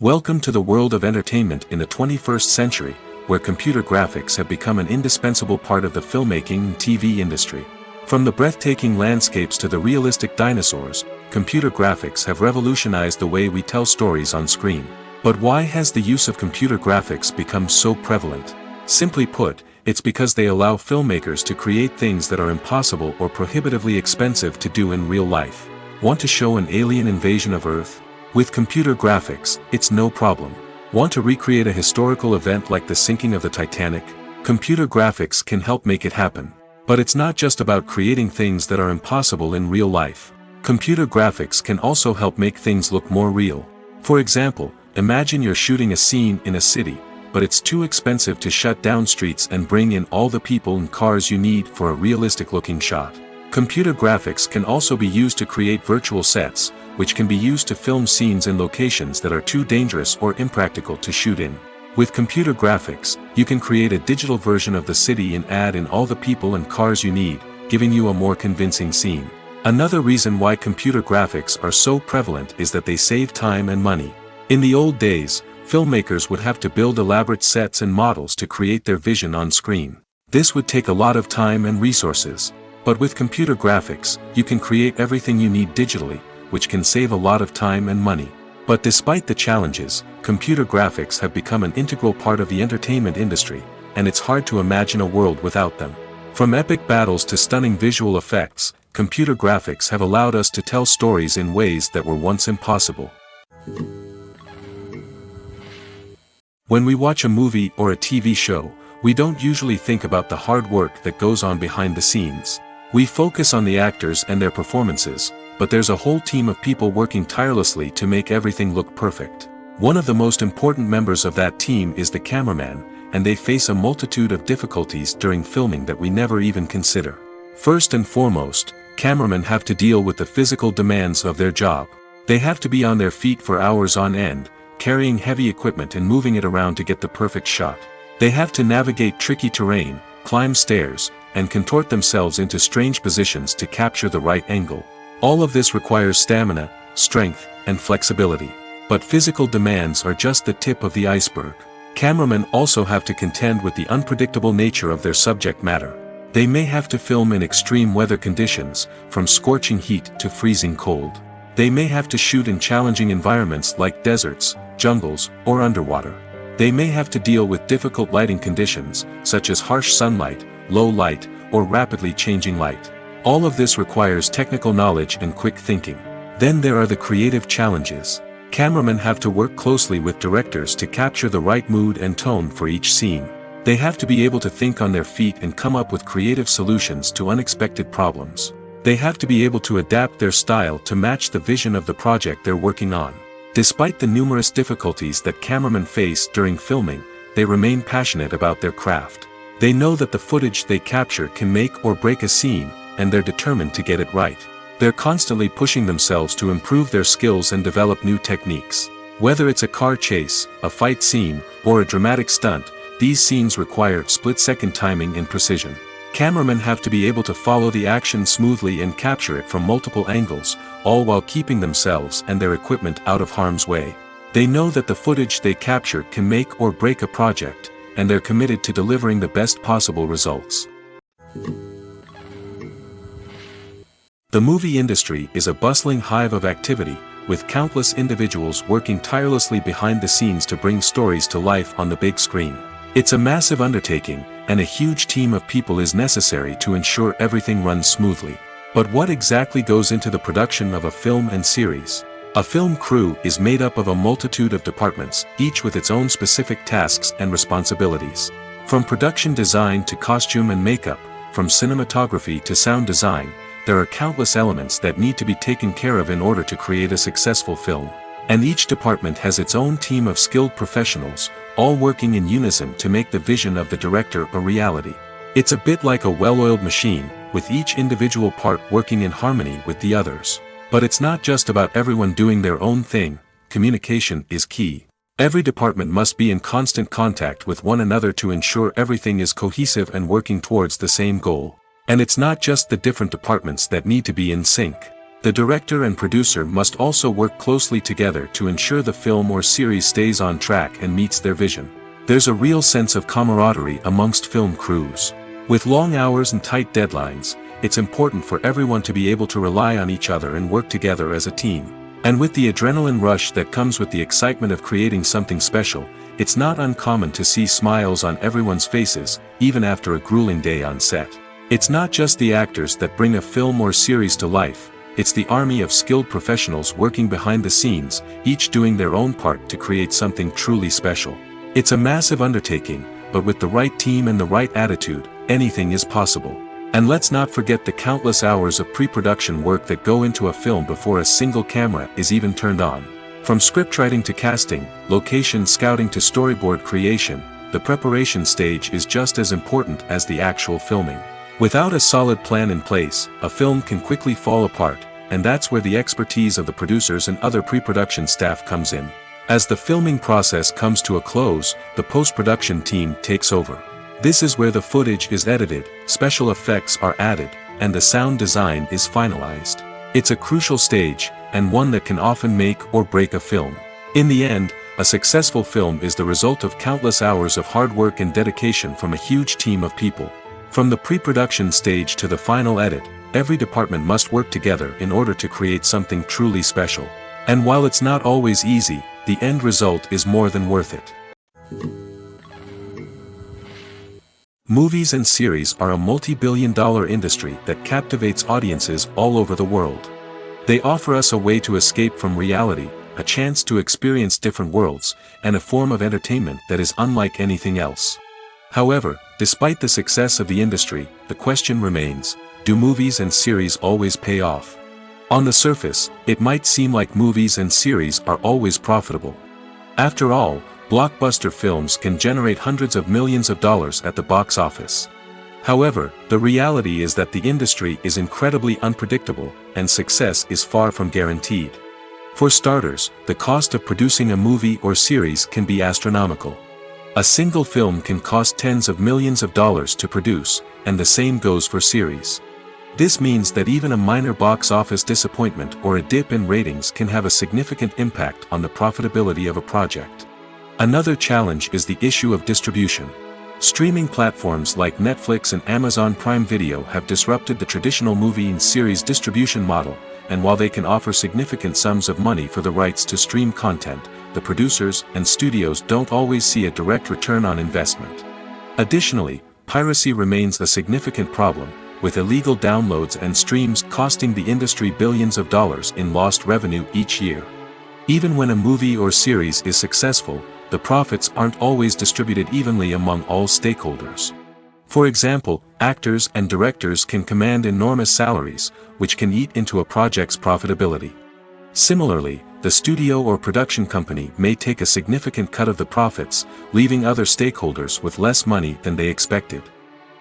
Welcome to the world of entertainment in the 21st century, where computer graphics have become an indispensable part of the filmmaking and TV industry. From the breathtaking landscapes to the realistic dinosaurs, computer graphics have revolutionized the way we tell stories on screen. But why has the use of computer graphics become so prevalent? Simply put, it's because they allow filmmakers to create things that are impossible or prohibitively expensive to do in real life. Want to show an alien invasion of Earth? With computer graphics, it's no problem. Want to recreate a historical event like the sinking of the Titanic? Computer graphics can help make it happen. But it's not just about creating things that are impossible in real life. Computer graphics can also help make things look more real. For example, imagine you're shooting a scene in a city, but it's too expensive to shut down streets and bring in all the people and cars you need for a realistic-looking shot. Computer graphics can also be used to create virtual sets, which can be used to film scenes in locations that are too dangerous or impractical to shoot in. With computer graphics, you can create a digital version of the city and add in all the people and cars you need, giving you a more convincing scene. Another reason why computer graphics are so prevalent is that they save time and money. In the old days, filmmakers would have to build elaborate sets and models to create their vision on screen. This would take a lot of time and resources. But with computer graphics, you can create everything you need digitally, which can save a lot of time and money. But despite the challenges, computer graphics have become an integral part of the entertainment industry, and it's hard to imagine a world without them. From epic battles to stunning visual effects, computer graphics have allowed us to tell stories in ways that were once impossible. When we watch a movie or a TV show, we don't usually think about the hard work that goes on behind the scenes. We focus on the actors and their performances, but there's a whole team of people working tirelessly to make everything look perfect. One of the most important members of that team is the cameraman, and they face a multitude of difficulties during filming that we never even consider. First and foremost, cameramen have to deal with the physical demands of their job. They have to be on their feet for hours on end, carrying heavy equipment and moving it around to get the perfect shot. They have to navigate tricky terrain, climb stairs, and contort themselves into strange positions to capture the right angle. All of this requires stamina, strength, and flexibility. But physical demands are just the tip of the iceberg. Cameramen also have to contend with the unpredictable nature of their subject matter. They may have to film in extreme weather conditions, from scorching heat to freezing cold. They may have to shoot in challenging environments like deserts, jungles, or underwater. They may have to deal with difficult lighting conditions, such as harsh sunlight, low light, or rapidly changing light. All of this requires technical knowledge and quick thinking. Then there are the creative challenges. Cameramen have to work closely with directors to capture the right mood and tone for each scene. They have to be able to think on their feet and come up with creative solutions to unexpected problems. They have to be able to adapt their style to match the vision of the project they're working on. Despite the numerous difficulties that cameramen face during filming, they remain passionate about their craft. They know that the footage they capture can make or break a scene, and they're determined to get it right. They're constantly pushing themselves to improve their skills and develop new techniques. Whether it's a car chase, a fight scene, or a dramatic stunt, these scenes require split-second timing and precision. Cameramen have to be able to follow the action smoothly and capture it from multiple angles, all while keeping themselves and their equipment out of harm's way. They know that the footage they capture can make or break a project, and they're committed to delivering the best possible results. The movie industry is a bustling hive of activity, with countless individuals working tirelessly behind the scenes to bring stories to life on the big screen. It's a massive undertaking, and a huge team of people is necessary to ensure everything runs smoothly. But what exactly goes into the production of a film and series? A film crew is made up of a multitude of departments, each with its own specific tasks and responsibilities. From production design to costume and makeup, from cinematography to sound design, there are countless elements that need to be taken care of in order to create a successful film. And each department has its own team of skilled professionals, all working in unison to make the vision of the director a reality. It's a bit like a well-oiled machine, with each individual part working in harmony with the others. But it's not just about everyone doing their own thing. Communication is key. Every department must be in constant contact with one another to ensure everything is cohesive and working towards the same goal. And it's not just the different departments that need to be in sync. The director and producer must also work closely together to ensure the film or series stays on track and meets their vision. There's a real sense of camaraderie amongst film crews. With long hours and tight deadlines, it's important for everyone to be able to rely on each other and work together as a team. And with the adrenaline rush that comes with the excitement of creating something special, it's not uncommon to see smiles on everyone's faces, even after a grueling day on set. It's not just the actors that bring a film or series to life. It's the army of skilled professionals working behind the scenes, each doing their own part to create something truly special. It's a massive undertaking, but with the right team and the right attitude, anything is possible. And let's not forget the countless hours of pre-production work that go into a film before a single camera is even turned on. From scriptwriting to casting, location scouting to storyboard creation, the preparation stage is just as important as the actual filming. Without a solid plan in place, a film can quickly fall apart, and that's where the expertise of the producers and other pre-production staff comes in. As the filming process comes to a close, the post-production team takes over. This is where the footage is edited, special effects are added, and the sound design is finalized. It's a crucial stage, and one that can often make or break a film. In the end, a successful film is the result of countless hours of hard work and dedication from a huge team of people. From the pre-production stage to the final edit, every department must work together in order to create something truly special. And while it's not always easy, the end result is more than worth it. Movies and series are a multi-billion-dollar industry that captivates audiences all over the world. They offer us a way to escape from reality, a chance to experience different worlds, and a form of entertainment that is unlike anything else. However, despite the success of the industry, the question remains, do movies and series always pay off? On the surface, it might seem like movies and series are always profitable. After all, blockbuster films can generate hundreds of millions of dollars at the box office. However, the reality is that the industry is incredibly unpredictable, and success is far from guaranteed. For starters, the cost of producing a movie or series can be astronomical. A single film can cost tens of millions of dollars to produce, and the same goes for series. This means that even a minor box office disappointment or a dip in ratings can have a significant impact on the profitability of a project. Another challenge is the issue of distribution. Streaming platforms like Netflix and Amazon Prime Video have disrupted the traditional movie and series distribution model, and while they can offer significant sums of money for the rights to stream content, the producers and studios don't always see a direct return on investment. Additionally, piracy remains a significant problem, with illegal downloads and streams costing the industry billions of dollars in lost revenue each year. Even when a movie or series is successful, the profits aren't always distributed evenly among all stakeholders. For example, actors and directors can command enormous salaries, which can eat into a project's profitability. Similarly, the studio or production company may take a significant cut of the profits, leaving other stakeholders with less money than they expected.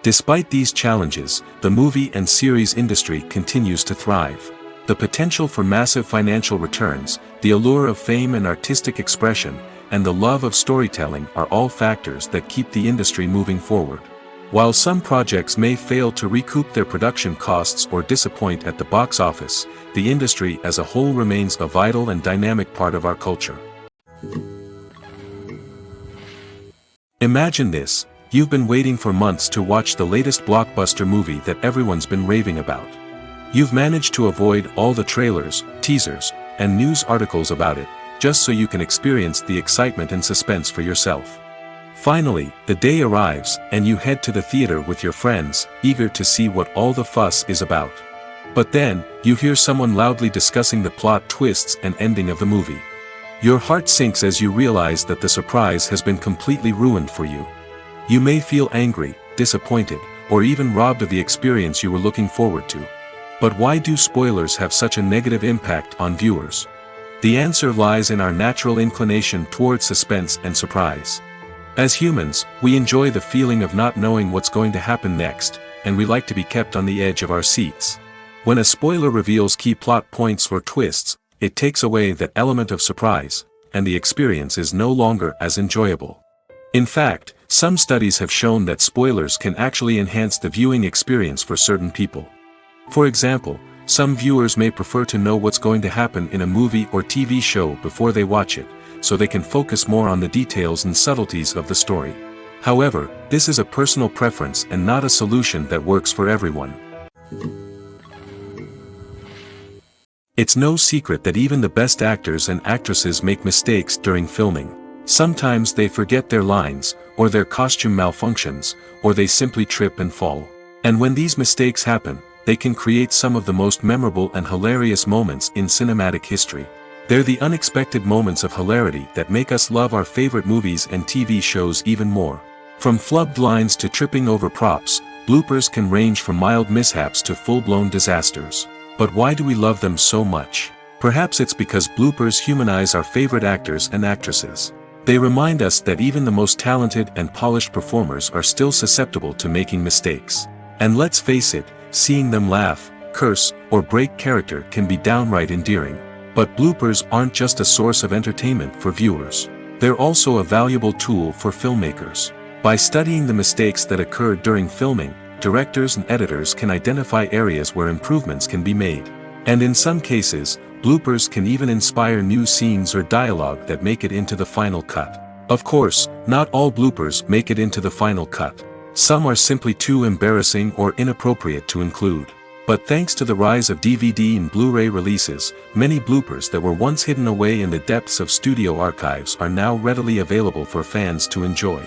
Despite these challenges, the movie and series industry continues to thrive. The potential for massive financial returns, the allure of fame and artistic expression, and the love of storytelling are all factors that keep the industry moving forward. While some projects may fail to recoup their production costs or disappoint at the box office, the industry as a whole remains a vital and dynamic part of our culture. Imagine this: you've been waiting for months to watch the latest blockbuster movie that everyone's been raving about. You've managed to avoid all the trailers, teasers, and news articles about it, just so you can experience the excitement and suspense for yourself. Finally, the day arrives, and you head to the theater with your friends, eager to see what all the fuss is about. But then, you hear someone loudly discussing the plot twists and ending of the movie. Your heart sinks as you realize that the surprise has been completely ruined for you. You may feel angry, disappointed, or even robbed of the experience you were looking forward to. But why do spoilers have such a negative impact on viewers? The answer lies in our natural inclination towards suspense and surprise. As humans, we enjoy the feeling of not knowing what's going to happen next, and we like to be kept on the edge of our seats. When a spoiler reveals key plot points or twists, it takes away that element of surprise, and the experience is no longer as enjoyable. In fact, some studies have shown that spoilers can actually enhance the viewing experience for certain people. For example, some viewers may prefer to know what's going to happen in a movie or TV show before they watch it, so they can focus more on the details and subtleties of the story. However, this is a personal preference and not a solution that works for everyone. It's no secret that even the best actors and actresses make mistakes during filming. Sometimes they forget their lines, or their costume malfunctions, or they simply trip and fall. And when these mistakes happen, they can create some of the most memorable and hilarious moments in cinematic history. They're the unexpected moments of hilarity that make us love our favorite movies and TV shows even more. From flubbed lines to tripping over props, bloopers can range from mild mishaps to full-blown disasters. But why do we love them so much? Perhaps it's because bloopers humanize our favorite actors and actresses. They remind us that even the most talented and polished performers are still susceptible to making mistakes. And let's face it, seeing them laugh, curse, or break character can be downright endearing. But bloopers aren't just a source of entertainment for viewers. They're also a valuable tool for filmmakers. By studying the mistakes that occurred during filming, directors and editors can identify areas where improvements can be made. And in some cases, bloopers can even inspire new scenes or dialogue that make it into the final cut. Of course, not all bloopers make it into the final cut. Some are simply too embarrassing or inappropriate to include. But thanks to the rise of DVD and Blu-ray releases, many bloopers that were once hidden away in the depths of studio archives are now readily available for fans to enjoy.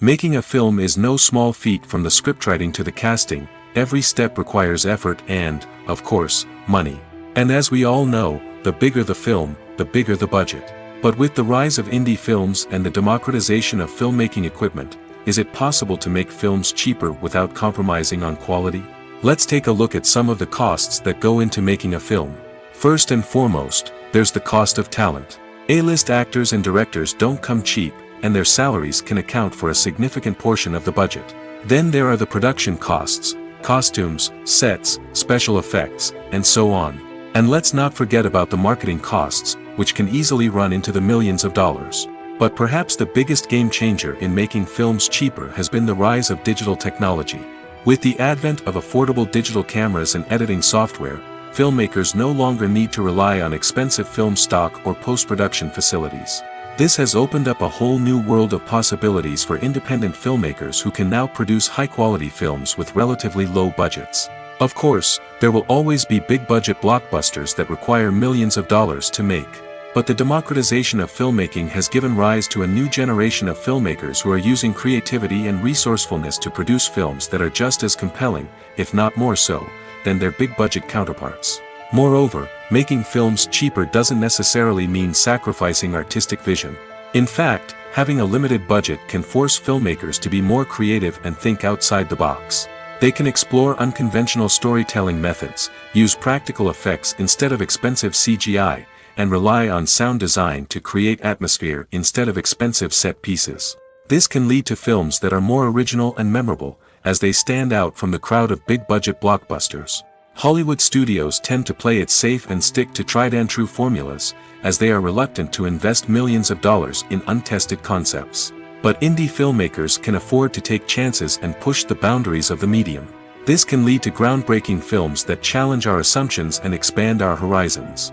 Making a film is no small feat. From the scriptwriting to the casting, every step requires effort and, of course, money. And as we all know, the bigger the film, the bigger the budget. But with the rise of indie films and the democratization of filmmaking equipment, is it possible to make films cheaper without compromising on quality? Let's take a look at some of the costs that go into making a film. First and foremost, there's the cost of talent. A-list actors and directors don't come cheap, and their salaries can account for a significant portion of the budget. Then there are the production costs, costumes, sets, special effects, and so on. And let's not forget about the marketing costs, which can easily run into the millions of dollars. But perhaps the biggest game changer in making films cheaper has been the rise of digital technology. With the advent of affordable digital cameras and editing software, filmmakers no longer need to rely on expensive film stock or post-production facilities. This has opened up a whole new world of possibilities for independent filmmakers who can now produce high-quality films with relatively low budgets. Of course, there will always be big-budget blockbusters that require millions of dollars to make. But the democratization of filmmaking has given rise to a new generation of filmmakers who are using creativity and resourcefulness to produce films that are just as compelling, if not more so, than their big-budget counterparts. Moreover, making films cheaper doesn't necessarily mean sacrificing artistic vision. In fact, having a limited budget can force filmmakers to be more creative and think outside the box. They can explore unconventional storytelling methods, use practical effects instead of expensive CGI, and rely on sound design to create atmosphere instead of expensive set pieces. This can lead to films that are more original and memorable, as they stand out from the crowd of big-budget blockbusters. Hollywood studios tend to play it safe and stick to tried-and-true formulas, as they are reluctant to invest millions of dollars in untested concepts. But indie filmmakers can afford to take chances and push the boundaries of the medium. This can lead to groundbreaking films that challenge our assumptions and expand our horizons.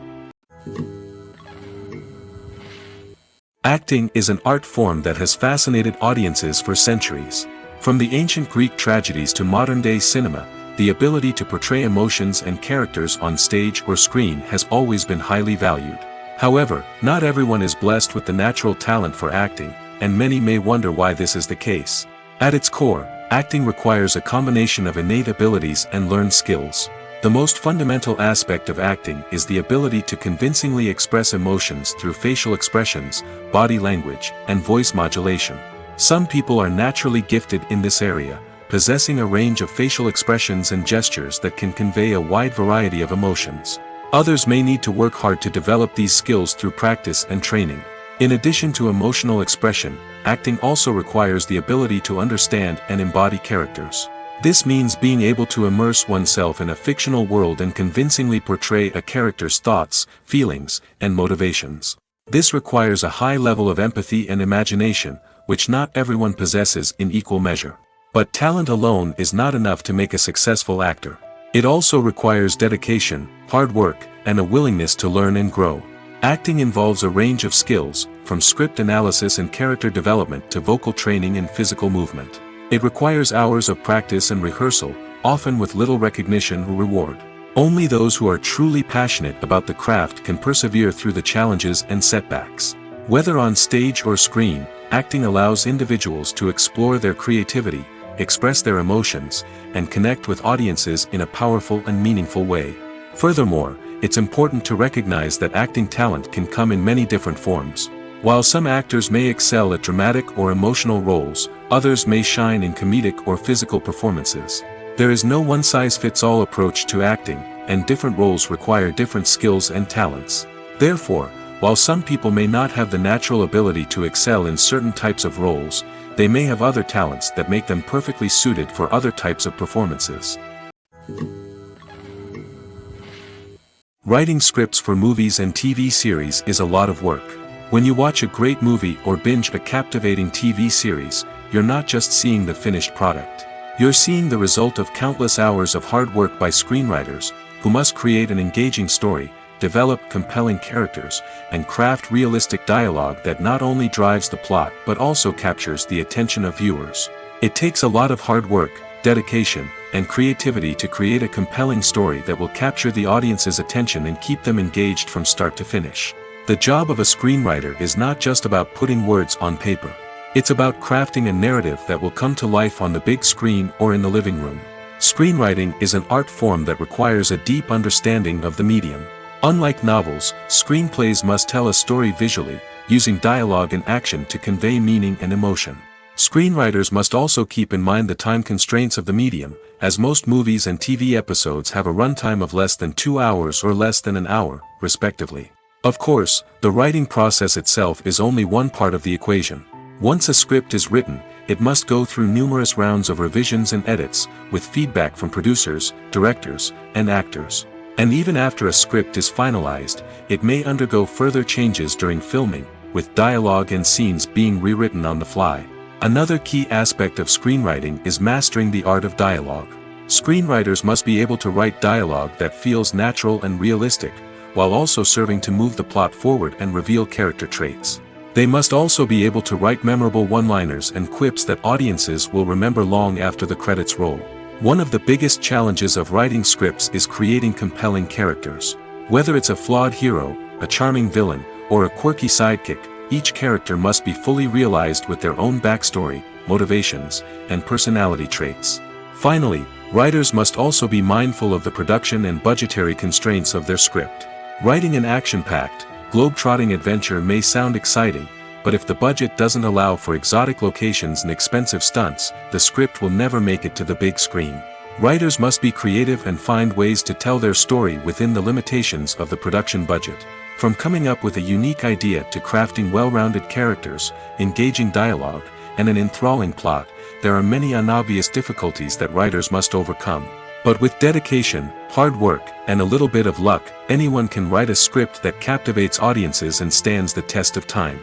Acting is an art form that has fascinated audiences for centuries. From the ancient Greek tragedies to modern-day cinema, the ability to portray emotions and characters on stage or screen has always been highly valued. However, not everyone is blessed with the natural talent for acting, and many may wonder why this is the case. At its core, acting requires a combination of innate abilities and learned skills. The most fundamental aspect of acting is the ability to convincingly express emotions through facial expressions, body language, and voice modulation. Some people are naturally gifted in this area, possessing a range of facial expressions and gestures that can convey a wide variety of emotions. Others may need to work hard to develop these skills through practice and training. In addition to emotional expression, acting also requires the ability to understand and embody characters. This means being able to immerse oneself in a fictional world and convincingly portray a character's thoughts, feelings, and motivations. This requires a high level of empathy and imagination, which not everyone possesses in equal measure. But talent alone is not enough to make a successful actor. It also requires dedication, hard work, and a willingness to learn and grow. Acting involves a range of skills, from script analysis and character development to vocal training and physical movement. It requires hours of practice and rehearsal, often with little recognition or reward. Only those who are truly passionate about the craft can persevere through the challenges and setbacks. Whether on stage or screen, acting allows individuals to explore their creativity, express their emotions, and connect with audiences in a powerful and meaningful way. Furthermore, it's important to recognize that acting talent can come in many different forms. While some actors may excel at dramatic or emotional roles, others may shine in comedic or physical performances. There is no one-size-fits-all approach to acting, and different roles require different skills and talents. Therefore, while some people may not have the natural ability to excel in certain types of roles, they may have other talents that make them perfectly suited for other types of performances. Writing scripts for movies and TV series is a lot of work. When you watch a great movie or binge a captivating TV series, you're not just seeing the finished product. You're seeing the result of countless hours of hard work by screenwriters, who must create an engaging story, develop compelling characters, and craft realistic dialogue that not only drives the plot but also captures the attention of viewers. It takes a lot of hard work, dedication, and creativity to create a compelling story that will capture the audience's attention and keep them engaged from start to finish. The job of a screenwriter is not just about putting words on paper. It's about crafting a narrative that will come to life on the big screen or in the living room. Screenwriting is an art form that requires a deep understanding of the medium. Unlike novels, screenplays must tell a story visually, using dialogue and action to convey meaning and emotion. Screenwriters must also keep in mind the time constraints of the medium, as most movies and TV episodes have a runtime of less than 2 hours or less than an hour, respectively. Of course, the writing process itself is only one part of the equation. Once a script is written, it must go through numerous rounds of revisions and edits, with feedback from producers, directors, and actors. And even after a script is finalized, it may undergo further changes during filming, with dialogue and scenes being rewritten on the fly. Another key aspect of screenwriting is mastering the art of dialogue. Screenwriters must be able to write dialogue that feels natural and realistic, while also serving to move the plot forward and reveal character traits. They must also be able to write memorable one-liners and quips that audiences will remember long after the credits roll. One of the biggest challenges of writing scripts is creating compelling characters. Whether it's a flawed hero, a charming villain, or a quirky sidekick, each character must be fully realized with their own backstory, motivations, and personality traits. Finally, writers must also be mindful of the production and budgetary constraints of their script. Writing an action-packed, globe-trotting adventure may sound exciting, but if the budget doesn't allow for exotic locations and expensive stunts, the script will never make it to the big screen. Writers must be creative and find ways to tell their story within the limitations of the production budget. From coming up with a unique idea to crafting well-rounded characters, engaging dialogue, and an enthralling plot, there are many unobvious difficulties that writers must overcome. But with dedication, hard work, and a little bit of luck, anyone can write a script that captivates audiences and stands the test of time.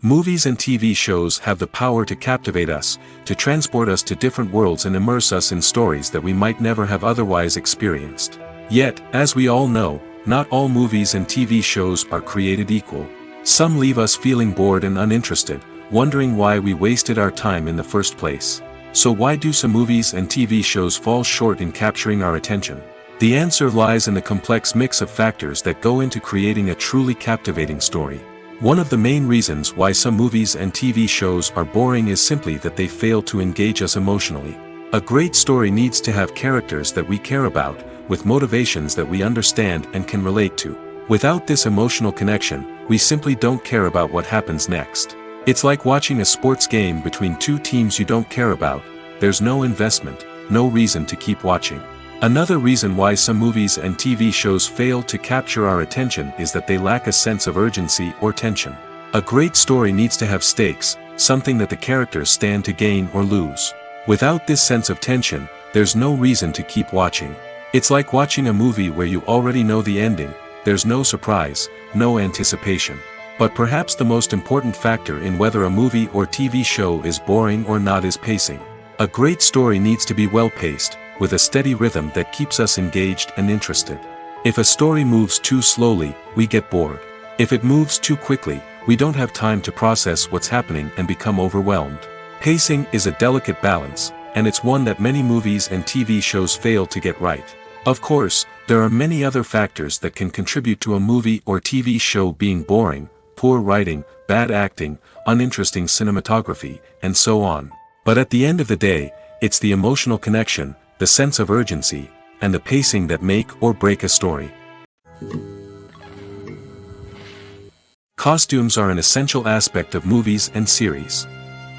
Movies and TV shows have the power to captivate us, to transport us to different worlds and immerse us in stories that we might never have otherwise experienced. Yet, as we all know, not all movies and TV shows are created equal. Some leave us feeling bored and uninterested, wondering why we wasted our time in the first place. So why do some movies and TV shows fall short in capturing our attention? The answer lies in the complex mix of factors that go into creating a truly captivating story. One of the main reasons why some movies and TV shows are boring is simply that they fail to engage us emotionally. A great story needs to have characters that we care about, with motivations that we understand and can relate to. Without this emotional connection, we simply don't care about what happens next. It's like watching a sports game between two teams you don't care about. There's no investment, no reason to keep watching. Another reason why some movies and TV shows fail to capture our attention is that they lack a sense of urgency or tension. A great story needs to have stakes, something that the characters stand to gain or lose. Without this sense of tension, there's no reason to keep watching. It's like watching a movie where you already know the ending. There's no surprise, no anticipation. But perhaps the most important factor in whether a movie or TV show is boring or not is pacing. A great story needs to be well-paced, with a steady rhythm that keeps us engaged and interested. If a story moves too slowly, we get bored. If it moves too quickly, we don't have time to process what's happening and become overwhelmed. Pacing is a delicate balance, and it's one that many movies and TV shows fail to get right. Of course, there are many other factors that can contribute to a movie or TV show being boring: poor writing, bad acting, uninteresting cinematography, and so on. But at the end of the day, it's the emotional connection, the sense of urgency, and the pacing that make or break a story. Costumes are an essential aspect of movies and series.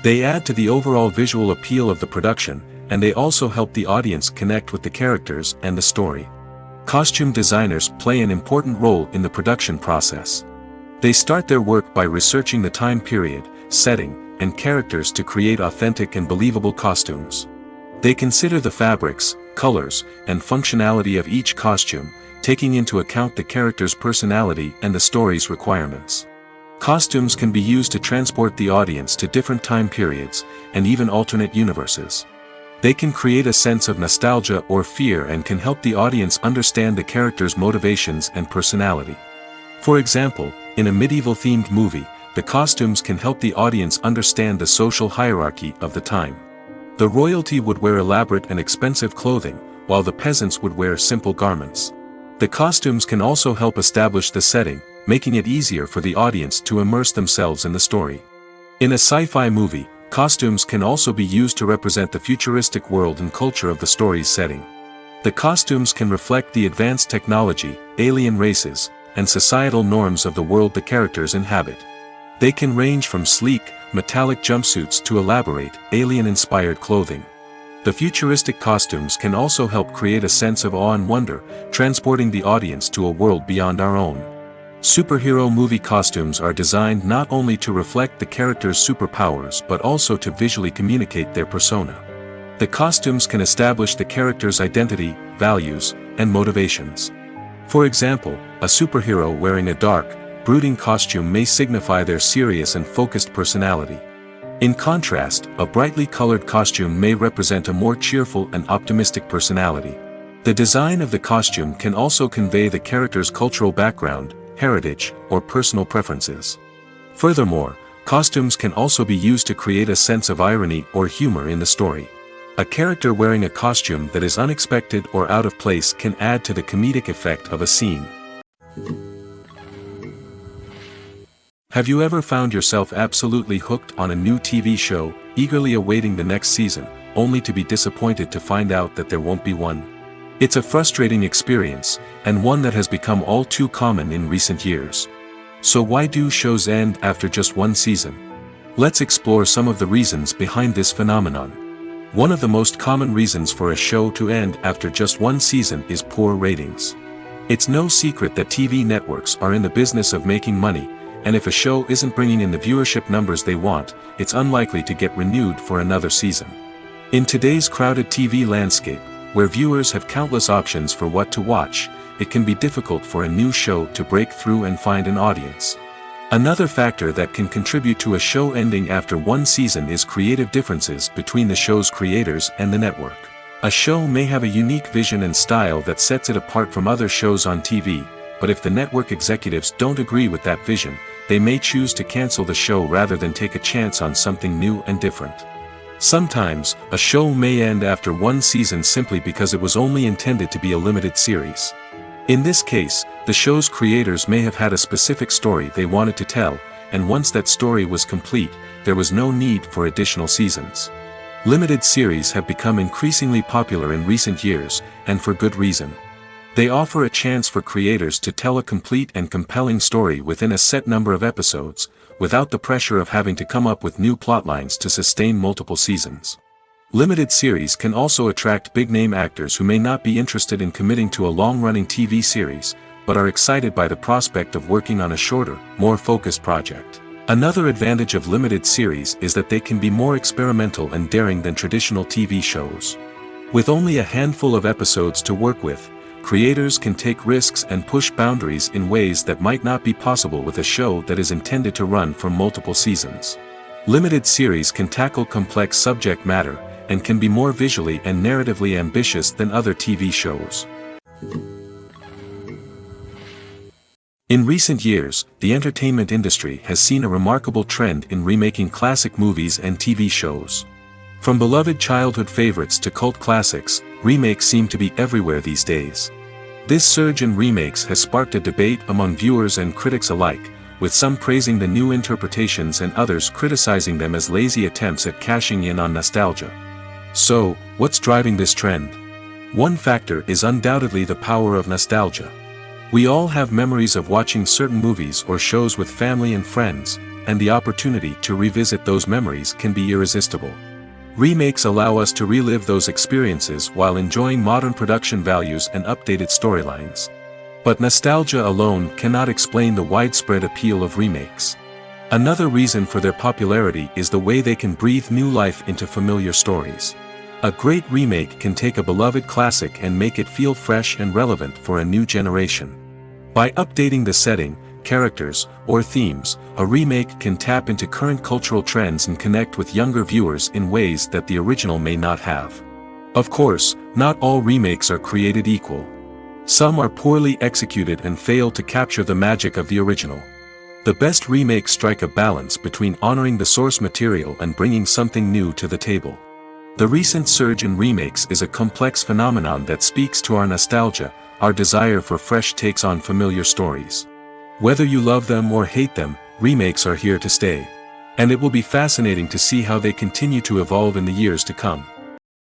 They add to the overall visual appeal of the production, and they also help the audience connect with the characters and the story. Costume designers play an important role in the production process. They start their work by researching the time period, setting, and characters to create authentic and believable costumes. They consider the fabrics, colors, and functionality of each costume, taking into account the character's personality and the story's requirements. Costumes can be used to transport the audience to different time periods, and even alternate universes. They can create a sense of nostalgia or fear and can help the audience understand the character's motivations and personality. For example, in a medieval-themed movie, the costumes can help the audience understand the social hierarchy of the time. The royalty would wear elaborate and expensive clothing, while the peasants would wear simple garments. The costumes can also help establish the setting, making it easier for the audience to immerse themselves in the story. In a sci-fi movie, costumes can also be used to represent the futuristic world and culture of the story's setting. The costumes can reflect the advanced technology, alien races, and societal norms of the world the characters inhabit. They can range from sleek, metallic jumpsuits to elaborate, alien-inspired clothing. The futuristic costumes can also help create a sense of awe and wonder, transporting the audience to a world beyond our own. Superhero movie costumes are designed not only to reflect the character's superpowers but also to visually communicate their persona. The costumes can establish the character's identity, values, and motivations. For example, a superhero wearing a dark, brooding costume may signify their serious and focused personality. In contrast, a brightly colored costume may represent a more cheerful and optimistic personality. The design of the costume can also convey the character's cultural background, heritage, or personal preferences. Furthermore, Costumes can also be used to create a sense of irony or humor in the story. A character wearing a costume that is unexpected or out of place can add to the comedic effect of a scene. Have you ever found yourself absolutely hooked on a new TV show, eagerly awaiting the next season, only to be disappointed to find out that there won't be one? It's a frustrating experience, and one that has become all too common in recent years. So why do shows end after just one season? Let's explore some of the reasons behind this phenomenon. One of the most common reasons for a show to end after just one season is poor ratings. It's no secret that TV networks are in the business of making money, and if a show isn't bringing in the viewership numbers they want, it's unlikely to get renewed for another season. In today's crowded TV landscape, where viewers have countless options for what to watch, it can be difficult for a new show to break through and find an audience. Another factor that can contribute to a show ending after one season is creative differences between the show's creators and the network. A show may have a unique vision and style that sets it apart from other shows on TV, but if the network executives don't agree with that vision, they may choose to cancel the show rather than take a chance on something new and different. Sometimes, a show may end after one season simply because it was only intended to be a limited series. In this case, the show's creators may have had a specific story they wanted to tell, and once that story was complete, there was no need for additional seasons. Limited series have become increasingly popular in recent years, and for good reason. They offer a chance for creators to tell a complete and compelling story within a set number of episodes, without the pressure of having to come up with new plotlines to sustain multiple seasons. Limited series can also attract big-name actors who may not be interested in committing to a long-running TV series, but are excited by the prospect of working on a shorter, more focused project. Another advantage of limited series is that they can be more experimental and daring than traditional TV shows. With only a handful of episodes to work with, creators can take risks and push boundaries in ways that might not be possible with a show that is intended to run for multiple seasons. Limited series can tackle complex subject matter, and can be more visually and narratively ambitious than other TV shows. In recent years, the entertainment industry has seen a remarkable trend in remaking classic movies and TV shows. From beloved childhood favorites to cult classics, remakes seem to be everywhere these days. This surge in remakes has sparked a debate among viewers and critics alike, with some praising the new interpretations and others criticizing them as lazy attempts at cashing in on nostalgia. So, what's driving this trend? One factor is undoubtedly the power of nostalgia. We all have memories of watching certain movies or shows with family and friends, and the opportunity to revisit those memories can be irresistible. Remakes allow us to relive those experiences while enjoying modern production values and updated storylines. But nostalgia alone cannot explain the widespread appeal of remakes. Another reason for their popularity is the way they can breathe new life into familiar stories. A great remake can take a beloved classic and make it feel fresh and relevant for a new generation. By updating the setting, characters, or themes, a remake can tap into current cultural trends and connect with younger viewers in ways that the original may not have. Of course, not all remakes are created equal. Some are poorly executed and fail to capture the magic of the original. The best remakes strike a balance between honoring the source material and bringing something new to the table. The recent surge in remakes is a complex phenomenon that speaks to our nostalgia, our desire for fresh takes on familiar stories. Whether you love them or hate them, remakes are here to stay. And it will be fascinating to see how they continue to evolve in the years to come.